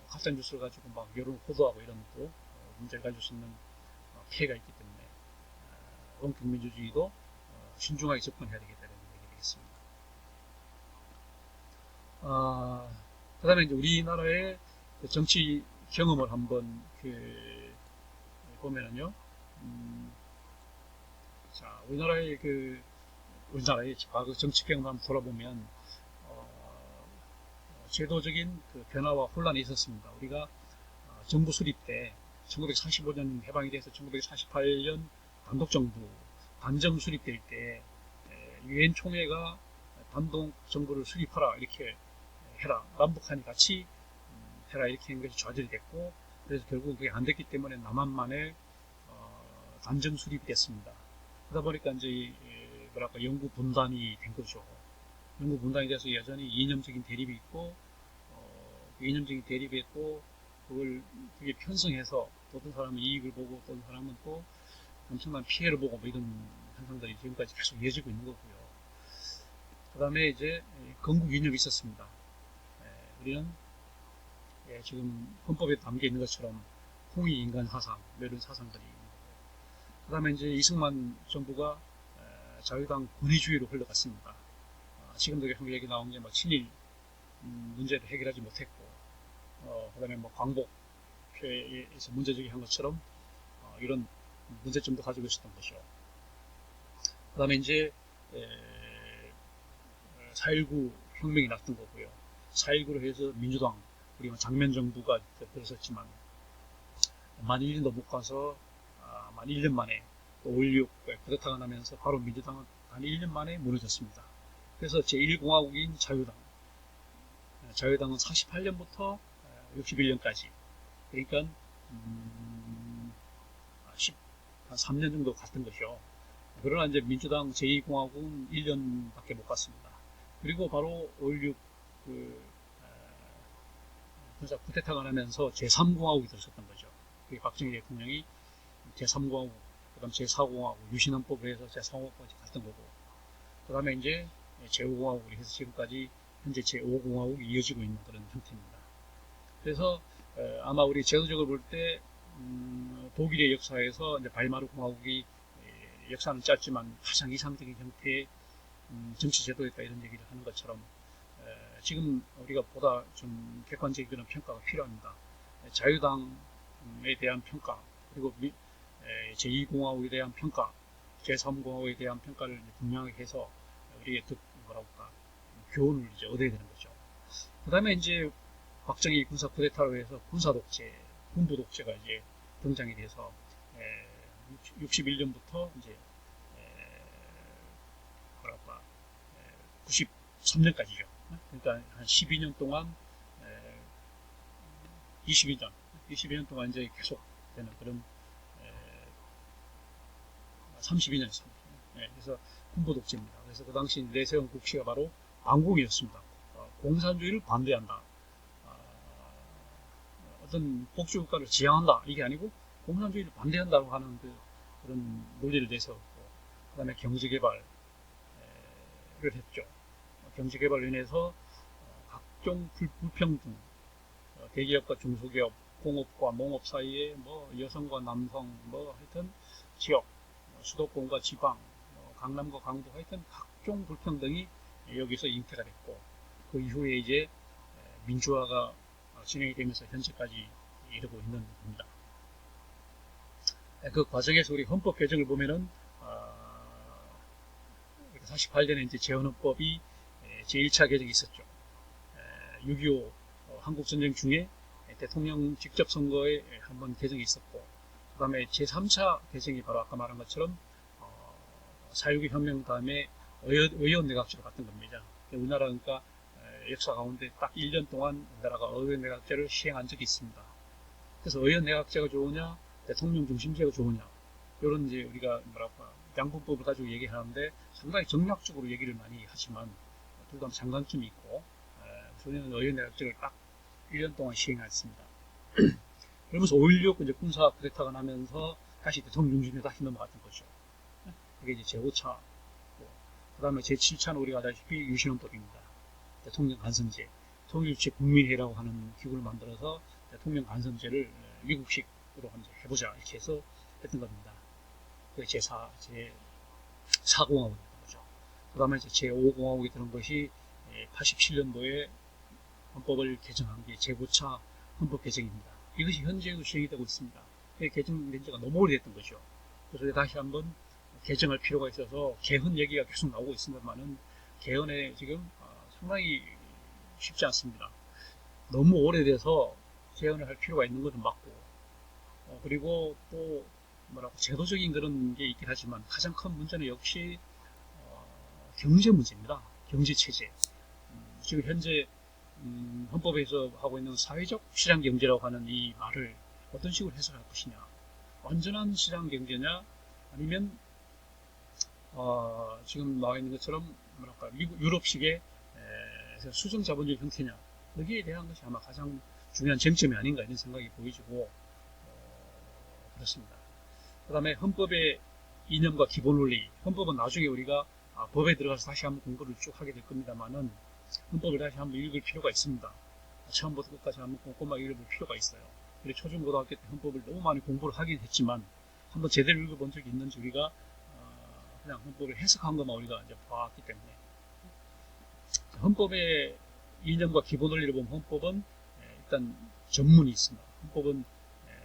가짜뉴스를 가지고 막 여론을 보도하고 이런 또 문제를 가질 수 있는 피해가 있기 때문에 원격 민주주의도 신중하게 접근해야 되겠다는 얘기 되겠습니다. 그 다음에 이제 우리나라의 정치 경험을 한번 보면은요, 자, 우리나라의 과거 정치 경험을 한번 돌아보면, 제도적인 그 변화와 혼란이 있었습니다. 우리가 정부 수립 때 1945년 해방이 돼서 1948년 단독정부, 반정 수립될 때 유엔 총회가 단독 정부를 수립하라 이렇게 해라 남북한이 같이 해라 이렇게 한 것이 좌절이 됐고 그래서 결국 그게 안 됐기 때문에 남한만의 단정 수립이 됐습니다. 그러다 보니까 이제 뭐랄까 영구 분단이 된 거죠. 영구 분단이 돼서 여전히 이념적인 대립이 있고 그 이념적인 대립이 있고 그걸 되게 편성해서 어떤 사람은 이익을 보고 어떤 사람은 또 엄청난 피해를 보고 뭐 이런 현상들이 지금까지 계속 이어지고 있는 거고요. 그 다음에 이제 건국 이념이 있었습니다. 우리는 지금 헌법에 담겨 있는 것처럼 홍위 인간 사상, 이런 사상들이 있는 거고. 그 다음에 이제 이승만 정부가 자유당 권위주의로 흘러갔습니다. 지금도 계속 얘기 나온 게 뭐 친일 문제를 해결하지 못했고, 그 다음에 뭐 광복회에서 문제제기 한 것처럼 이런 문제점도 가지고 있었던 것이죠. 그 다음에 이제 4.19 혁명이 났던 거고요. 4.19로 해서 민주당, 우리가 장면정부가 들었었지만 만 1년도 못 가서 만 1년 만에 또 5.16에 쿠데타가 나면서 바로 민주당은 단 1년 만에 무너졌습니다. 그래서 제1공화국인 자유당은 48년부터 61년까지 그러니까 한 3년 정도 갔던 것이요. 그러나 이제 민주당 제2공화국은 1년밖에 못 갔습니다. 그리고 바로 5.16 군사 쿠데타가 나면서 제3공화국이 들었었던 거죠. 그게 박정희 대통령이 제3공화국, 그 다음 제4공화국, 유신헌법을 해서 제3공화국까지 갔던 거고, 그 다음에 이제 제5공화국으로 해서 지금까지 현재 제5공화국이 이어지고 있는 그런 형태입니다. 그래서 아마 우리 제도적으로 볼 때 독일의 역사에서 이제 바이마르 공화국이 역사는 짧지만 가장 이상적인 형태의 정치 제도였다 이런 얘기를 하는 것처럼 지금 우리가 보다 좀 객관적인 평가가 필요합니다. 자유당에 대한 평가 그리고 제2공화국에 대한 평가, 제3공화국에 대한 평가를 분명하게 해서 우리의 교훈을 이제 얻어야 되는 거죠. 그 다음에 이제 박정희 군사 쿠데타로 해서 군사 독재, 군부 독재가 이제 등장이 돼서 61년부터 이제 93년까지죠. 그러니까 한 12년 동안 22년 동안 이제 계속 되는 그런 32년 그래서 군부 독재입니다. 그래서 그 당시 내세운 국시가 바로 반공이었습니다. 공산주의를 반대한다. 어떤 복지국가를 지향한다. 이게 아니고 공산주의를 반대한다고 하는 그런 논리를 내세웠고, 그 다음에 경제개발을 했죠. 경제개발로 인해서 각종 불평등, 대기업과 중소기업, 공업과 농업 사이에 뭐 여성과 남성, 뭐 하여튼 지역, 수도권과 지방, 강남과 강북 하여튼 각종 불평등이 여기서 잉태가 됐고, 그 이후에 이제 민주화가 진행이 되면서 현재까지 이르고 있는 겁니다. 그 과정에서 우리 헌법 개정을 보면은 48년에 이제 재헌헌법이 제1차 개정이 있었죠. 6.25 한국전쟁 중에 대통령 직접 선거에 한번 개정이 있었고, 그 다음에 제3차 개정이 바로 아까 말한 것처럼 4.19 혁명 다음에 의원 내각제로 갔던 겁니다. 우리나라 그러니까 역사 가운데 딱 1년 동안 우리나라가 의원 내각제를 시행한 적이 있습니다. 그래서 의원 내각제가 좋으냐, 대통령 중심제가 좋으냐, 이런 이제 우리가 뭐랄까 양분법을 가지고 얘기하는데 상당히 정략적으로 얘기를 많이 하지만 둘 다 장단점이 있고, 저희는 의원 내각제를 딱 1년 동안 시행했습니다. 그러면서 5.16 이제 군사 쿠데타가 나면서 다시 대통령 중심에 다시 넘어갔던 거죠. 그게 이제 제5차, 그 다음에 제7차는 우리가 아다시피 유신헌법입니다. 대통령 간선제, 통일주체 국민회라고 하는 기구를 만들어서 대통령 간선제를 미국식으로 한번 해보자 이렇게 해서 했던 겁니다. 그게 제4공화국이었던 거죠. 그 다음에 이제 제5공화국이 되는 것이 87년도에 헌법을 개정한 게 제9차 헌법 개정입니다. 이것이 현재도 시행이 되고 있습니다. 개정된 지가 너무 오래됐던 거죠. 그래서 다시 한번 개정할 필요가 있어서 개헌 얘기가 계속 나오고 있습니다만은 개헌에 지금 상당히 쉽지 않습니다. 너무 오래돼서 개헌을 할 필요가 있는 것은 맞고, 그리고 또 뭐라고 제도적인 그런 게 있긴 하지만 가장 큰 문제는 역시 경제 문제입니다. 경제 체제. 지금 현재 헌법에서 하고 있는 사회적 시장 경제라고 하는 이 말을 어떤 식으로 해석할 것이냐. 완전한 시장 경제냐, 아니면 지금 나와 있는 것처럼 뭐랄까 미국 유럽식의 수정 자본주의 형태냐, 여기에 대한 것이 아마 가장 중요한 쟁점이 아닌가 이런 생각이 보이지고 그렇습니다. 그 다음에 헌법의 이념과 기본 원리, 헌법은 나중에 우리가 법에 들어가서 다시 한번 공부를 쭉 하게 될 겁니다만은 헌법을 다시 한번 읽을 필요가 있습니다. 처음부터 끝까지 한번 꼼꼼하게 읽어볼 필요가 있어요. 우리 초중고등학교 때 헌법을 너무 많이 공부를 하긴 했지만 한번 제대로 읽어본 적이 있는지 우리가 그냥 헌법을 해석한 것만 우리가 이제 봐왔기 때문에 헌법의 이념과 기본 원리를 보면 헌법은 일단 전문이 있습니다. 헌법은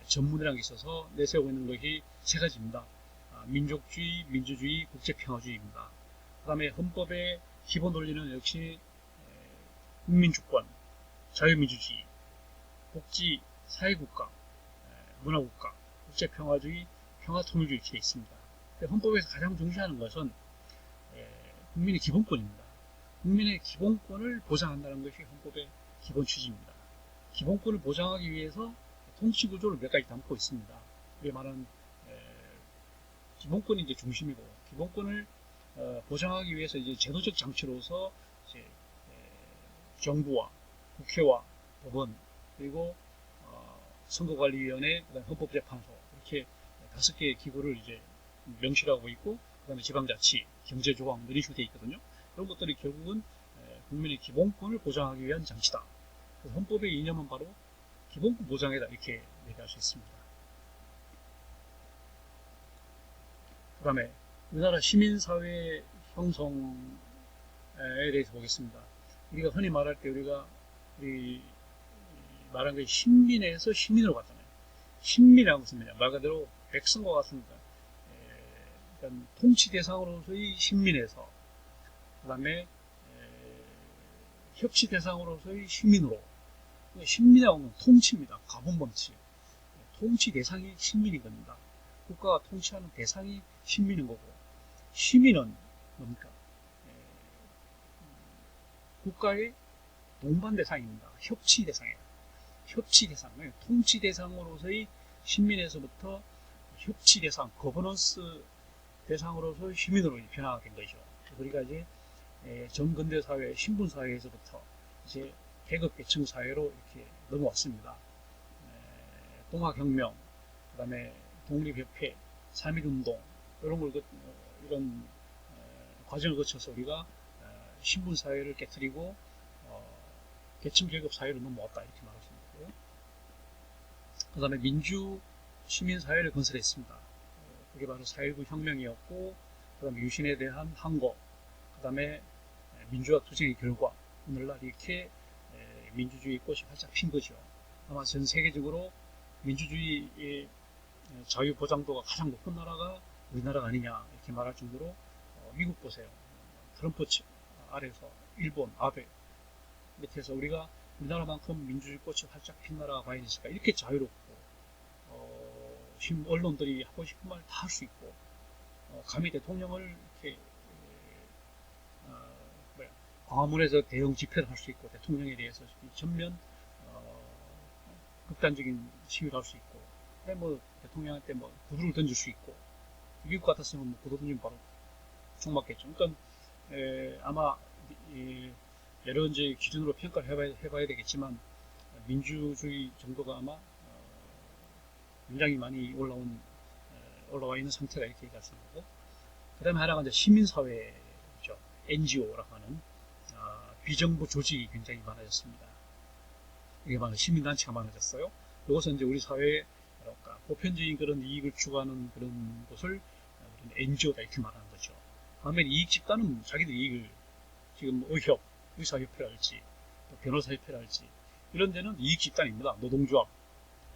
전문이라는 게 있어서 내세우고 있는 것이 세 가지입니다. 민족주의, 민주주의, 국제평화주의입니다. 그 다음에 헌법의 기본 원리는 역시 국민주권, 자유민주주의, 복지, 사회국가, 문화국가, 국제평화주의, 평화통일주의 이렇게 있습니다. 헌법에서 가장 중시하는 것은 국민의 기본권입니다. 국민의 기본권을 보장한다는 것이 헌법의 기본 취지입니다. 기본권을 보장하기 위해서 통치구조를 몇 가지 담고 있습니다. 우리 말하는 기본권이 이제 중심이고, 기본권을 보장하기 위해서 이제 제도적 장치로서 이제 정부와 국회와 법원, 그리고 선거관리위원회, 그다음 헌법재판소 이렇게 5개의 기구를 이제 명시하고 있고, 그다음에 지방자치, 경제조항 이런 식으로 되어 있거든요. 그런 것들이 결국은 국민의 기본권을 보장하기 위한 장치다. 그래서 헌법의 이념은 바로 기본권 보장이다 이렇게 얘기할 수 있습니다. 그 다음에 우리나라 시민사회 형성에 대해서 보겠습니다. 우리가 흔히 말할 때 우리 말한 게 신민에서 시민으로 갔잖아요. 신민이라는 것은 뭐냐, 말 그대로 백성과 같습니다. 그러니까 통치 대상으로서의 신민에서, 그 다음에 협치 대상으로서의 시민으로. 신민이라고 하는 통치입니다. 가분범치. 통치 대상이 신민인 겁니다. 국가가 통치하는 대상이 신민인 거고, 시민은 뭡니까? 국가의 동반 대상입니다. 협치 대상이에요. 협치 대상, 통치 대상으로서의 신민에서부터 협치 대상, 거버넌스 대상으로서 시민으로 변화된 거죠. 우리가 이제 전근대 사회, 신분 사회에서부터 이제 계급 계층 사회로 이렇게 넘어왔습니다. 동학혁명, 그다음에 독립협회, 3.1운동 이런 과정을 거쳐서 우리가 신분 사회를 깨뜨리고 계층 계급 사회로 넘어왔다 이렇게 말할 수 있고요. 그다음에 민주 시민 사회를 건설했습니다. 그게 바로 4.19 혁명이었고, 그다음에 유신에 대한 항거, 그다음에 민주화 투쟁의 결과, 오늘날 이렇게 민주주의 꽃이 활짝 핀 거죠. 아마 전 세계적으로 민주주의의 자유 보장도가 가장 높은 나라가 우리나라가 아니냐 이렇게 말할 정도로 미국 보세요. 트럼프 아래에서 일본, 아베 밑에서 우리나라만큼 민주주의 꽃이 활짝 핀 나라가 과연 있을까? 이렇게 자유롭고 언론들이 하고 싶은 말 다 할 수 있고, 감히 대통령을 이렇게 광화문에서 대형 집회를 할 수 있고, 대통령에 대해서 전면 극단적인 시위를 할 수 있고, 대통령한테 구두를 던질 수 있고, 미국 같았으면 구두 던지면 바로 총 맞겠죠. 그러니까 아마 여러 이제 기준으로 평가를 해봐야 되겠지만, 민주주의 정도가 아마 굉장히 많이 올라와 있는 상태가 이렇게 얘기할 수 있고, 그 다음에 하나가 이제 시민사회죠. NGO라고 하는 비정부 조직이 굉장히 많아졌습니다. 이게 바로 시민단체가 많아졌어요. 이것은 이제 우리 사회에 보편적인 그런 이익을 추구하는 그런 곳을 NGO다 이렇게 말하는 거죠. 반면에 이익 집단은 자기들 이익을 지금 의사협회랄지 변호사협회랄지 이런 데는 이익 집단입니다. 노동조합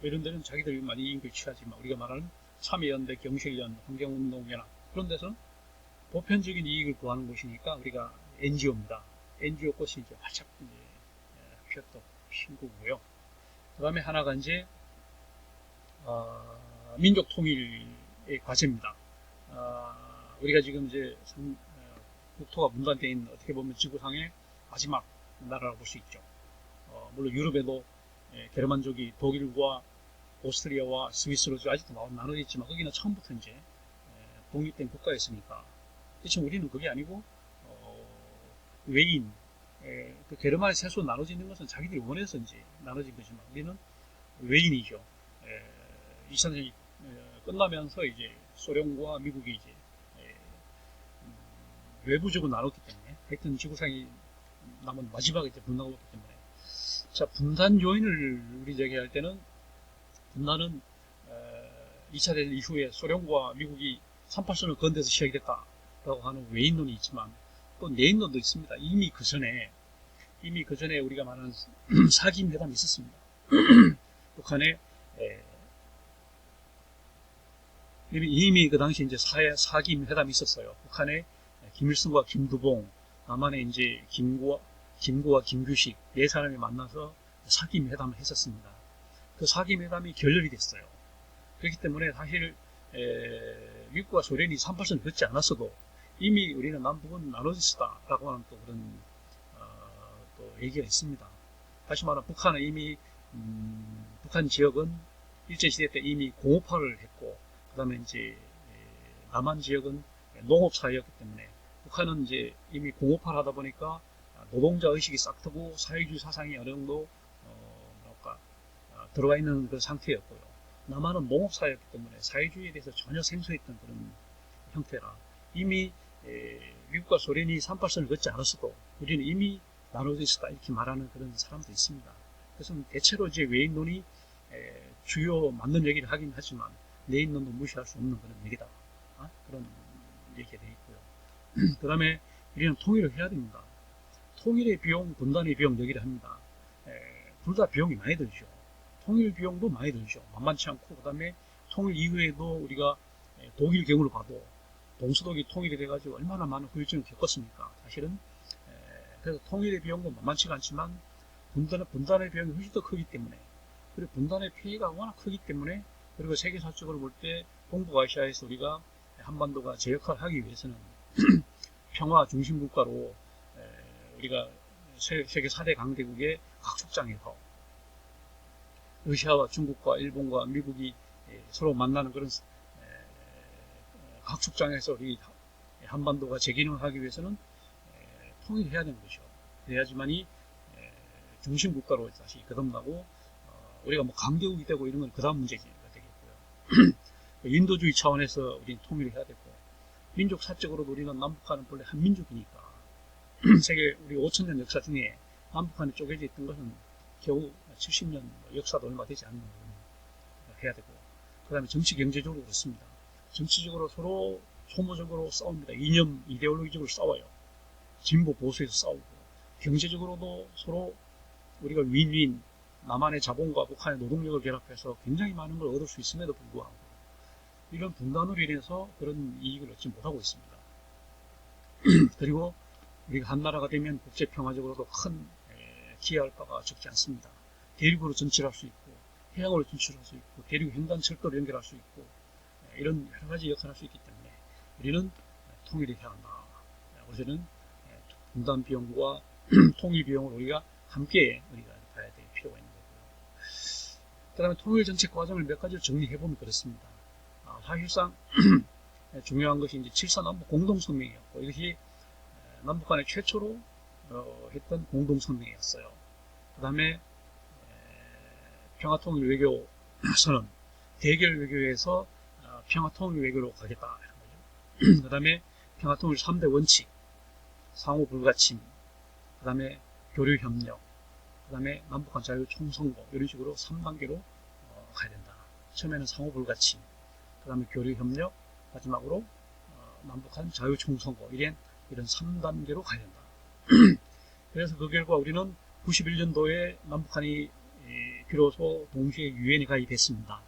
이런 데는 자기들이 많이 이익을 취하지만, 우리가 말하는 참여연대, 경실련, 환경운동연합 그런 데서는 보편적인 이익을 구하는 곳이니까 우리가 NGO입니다. NGO 꽃이 이제 활짝 피었던 신고고요. 그 다음에 하나가 이제 민족 통일의 과제입니다. 우리가 지금 이제 국토가 분단되어 있는, 어떻게 보면 지구상의 마지막 나라라고 볼 수 있죠. 물론 유럽에도 게르만족이 독일과 오스트리아와 스위스로 아직도 나눠져 있지만, 거기는 처음부터 이제 독립된 국가였으니까 그렇지만 우리는 그게 아니고 외인, 그 게르만의 세수로 나눠지는 것은 자기들이 원해서 이제 나눠진 거지만 우리는 외인이죠. 2차 대전이 끝나면서 이제 소련과 미국이 이제 외부적으로 나눴기 때문에 하여튼 지구상이 남은 마지막에 이제 분단하고 있기 때문에 자 분단 요인을 우리 제기할 때는 분단은 2차 대전 이후에 소련과 미국이 38선을 건대서 시작이 됐다라고 하는 외인론이 있지만 또 내인론도 있습니다. 이미 그 전에 우리가 말하는 사김 회담이 있었습니다. 북한에 이미 그 당시 이제 사김 회담이 있었어요. 북한에 김일성과 김두봉, 남한에 이제 김구와 김규식 네 사람이 만나서 사김 회담을 했었습니다. 그 사김 회담이 결렬이 됐어요. 그렇기 때문에 사실 미국과 소련이 38선을 긋지 않았어도 이미 우리는 남북은 나눠졌다라고 하는 또 그런 또 얘기가 있습니다. 다시 말하면 북한은 이미 북한 지역은 일제시대 때 이미 공업화를 했고 그 다음에 이제 남한 지역은 농업사회였기 때문에 북한은 이제 이미 공업화를 하다 보니까 노동자 의식이 싹 트고 사회주의 사상이 어느 정도 들어가 있는 그 상태였고요. 남한은 농업사회였기 때문에 사회주의에 대해서 전혀 생소했던 그런 형태라 이미 미국과 소련이 38선을 긋지 않았어도 우리는 이미 나눠져 있었다 이렇게 말하는 그런 사람도 있습니다. 그래서 대체로 이제 외인론이 주요 맞는 얘기를 하긴 하지만 내인론도 무시할 수 없는 그런 얘기다. 그런 얘기가 되어 있고요. 그 다음에 우리는 통일을 해야 됩니다. 통일의 비용, 분단의 비용 얘기를 합니다. 둘 다 비용이 많이 들죠. 통일 비용도 많이 들죠. 만만치 않고 그 다음에 통일 이후에도 우리가 독일 경우를 봐도 동서독이 통일이 돼가지고 얼마나 많은 후유증을 겪었습니까? 사실은 그래서 통일의 비용도 만만치가 않지만 분단의 비용이 훨씬 더 크기 때문에 그리고 분단의 피해가 워낙 크기 때문에 그리고 세계사적으로 볼 때 동북아시아에서 우리가 한반도가 제 역할을 하기 위해서는 평화 중심 국가로 우리가 세계 4대 강대국의 각축장에서 러시아와 중국과 일본과 미국이 서로 만나는 그런 각축장에서 우리 한반도가 재기능을 하기 위해서는 통일해야 되는 것이죠. 그래야지만이 중심 국가로 다시 거듭나고 우리가 뭐 강대국이 되고 이런 건 그 다음 문제가 되겠고요. 인도주의 차원에서 우리는 통일을 해야 되고 민족 사적으로도 우리는 남북한은 본래 한 민족이니까 세계 우리 5,000년 역사 중에 남북한이 쪼개져 있던 것은 겨우 70년 역사도 얼마 되지 않는 걸 해야 되고 그 다음에 정치 경제적으로 그렇습니다. 정치적으로 서로 소모적으로 싸웁니다. 이념 이데올로기적으로 싸워요. 진보 보수에서 싸우고 경제적으로도 서로 우리가 윈윈 남한의 자본과 북한의 노동력을 결합해서 굉장히 많은 걸 얻을 수 있음에도 불구하고 이런 분단으로 인해서 그런 이익을 얻지 못하고 있습니다. 그리고 우리가 한 나라가 되면 국제평화적으로도 큰 기여할 바가 적지 않습니다. 대륙으로 전출할 수 있고 해양으로 진출할 수 있고 대륙 횡단 철도로 연결할 수 있고 이런 여러 가지 역할을 할 수 있기 때문에 우리는 통일을 해야 한다. 우리는 분단 비용과 통일 비용을 우리가 함께 우리가 봐야 될 필요가 있는 거고요. 그 다음에 통일 정책 과정을 몇 가지로 정리해보면 그렇습니다. 사실상 중요한 것이 이제 7.4 남북 공동성명이었고 이것이 남북 간에 최초로 했던 공동성명이었어요. 그 다음에 평화통일 외교 선언, 대결 외교에서 평화통일 외교로 가겠다. 그 다음에 평화통일 3대 원칙, 상호 불가침, 그 다음에 교류협력, 그 다음에 남북한 자유총선거 이런 식으로 3단계로 가야 된다. 처음에는 상호 불가침, 그 다음에 교류협력, 마지막으로 남북한 자유총선거 이런 3단계로 가야 된다. 그래서 그 결과 우리는 91년도에 남북한이 비로소 동시에 유엔에 가입했습니다.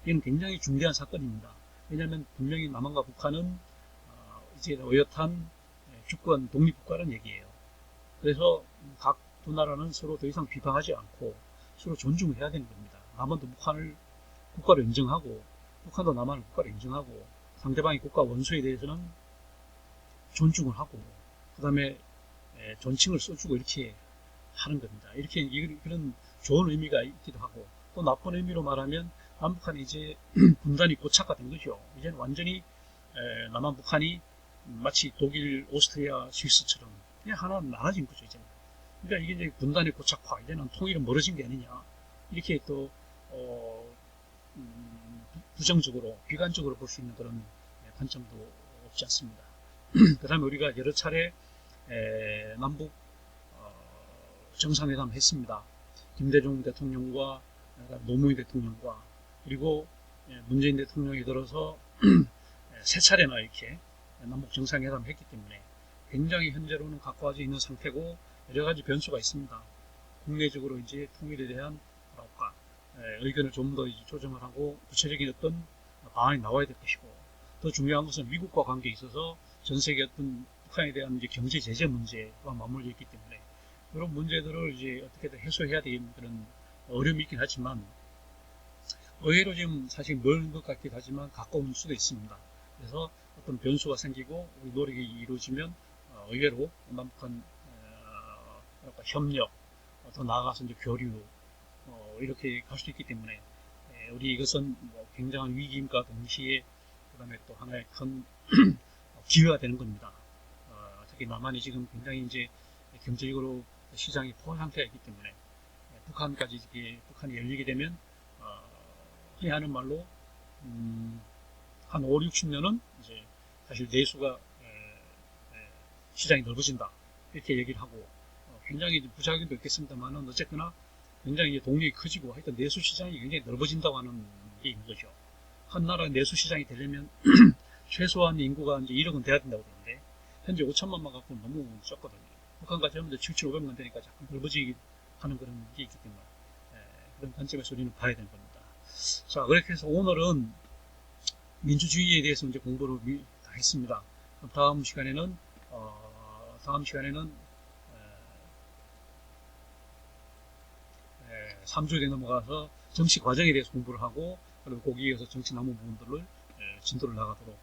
이건 굉장히 중대한 사건입니다. 왜냐하면 분명히 남한과 북한은 이제 어엿한 주권 독립국가라는 얘기예요. 그래서 각 두 나라는 서로 더 이상 비방하지 않고 서로 존중해야 되는 겁니다. 남한도 북한을 국가로 인정하고 북한도 남한을 국가로 인정하고 상대방의 국가 원수에 대해서는 존중을 하고 그 다음에 존칭을 써주고 이렇게 하는 겁니다. 이렇게 그런 좋은 의미가 있기도 하고 또 나쁜 의미로 말하면 남북한이 이제 분단이 고착화된 거죠. 이제는 완전히 남한 북한이 마치 독일, 오스트리아, 스위스처럼 그냥 하나 나눠진 거죠, 이제. 그러니까 이게 이제 분단의 고착화, 이제는 통일은 멀어진 게 아니냐. 이렇게 또, 부정적으로, 비관적으로 볼 수 있는 그런 관점도 없지 않습니다. 그 다음에 우리가 여러 차례 남북 정상회담을 했습니다. 김대중 대통령과 노무현 대통령과 그리고 문재인 대통령이 들어서 세 차례나 이렇게 남북 정상회담을 했기 때문에 굉장히 현재로는 가까워져 있는 상태고 여러 가지 변수가 있습니다. 국내적으로 이제 통일에 대한 뭐랄까 의견을 좀 더 조정을 하고 구체적인 어떤 방안이 나와야 될 것이고 더 중요한 것은 미국과 관계에 있어서 전 세계 어떤 북한에 대한 이제 경제 제재 문제와 맞물려 있기 때문에 이런 문제들을 이제 어떻게든 해소해야 되는 그런 어려움이 있긴 하지만 의외로 지금 사실 멀은 것 같기도 하지만 가까운 수도 있습니다. 그래서 어떤 변수가 생기고 우리 노력이 이루어지면 의외로 남북한 협력, 더 나아가서 이제 교류 이렇게 갈 수 있기 때문에 우리 이것은 뭐 굉장한 위기임과 동시에 그다음에 또 하나의 큰 기회가 되는 겁니다. 특히 남한이 지금 굉장히 이제 경제적으로 시장이 포화 상태가 있기 때문에 북한까지 북한이 열리게 되면 흔히 하는 말로 한 5, 60년은 이제 사실 내수가 시장이 넓어진다 이렇게 얘기를 하고 굉장히 부작용도 있겠습니다만은 어쨌거나 굉장히 동력이 커지고 하여튼 내수 시장이 굉장히 넓어진다고 하는 게 있는 거죠. 한 나라 내수 시장이 되려면 최소한 인구가 이제 1억은 돼야 된다고 그러는데 현재 5천만만 갖고는 너무 적거든요. 북한까지 하면 7,500만 되니까 자꾸 넓어지기 하는 그런 게 있기 때문에 그런 관점에서 우리는 봐야 되는 겁니다. 자, 그렇게 해서 오늘은 민주주의에 대해서 이제 공부를 다 했습니다. 그럼 다음 시간에는 3주에 넘어가서 정치 과정에 대해서 공부를 하고 그리고 거기에 이어서 정치 남은 부분들을 진도를 나가도록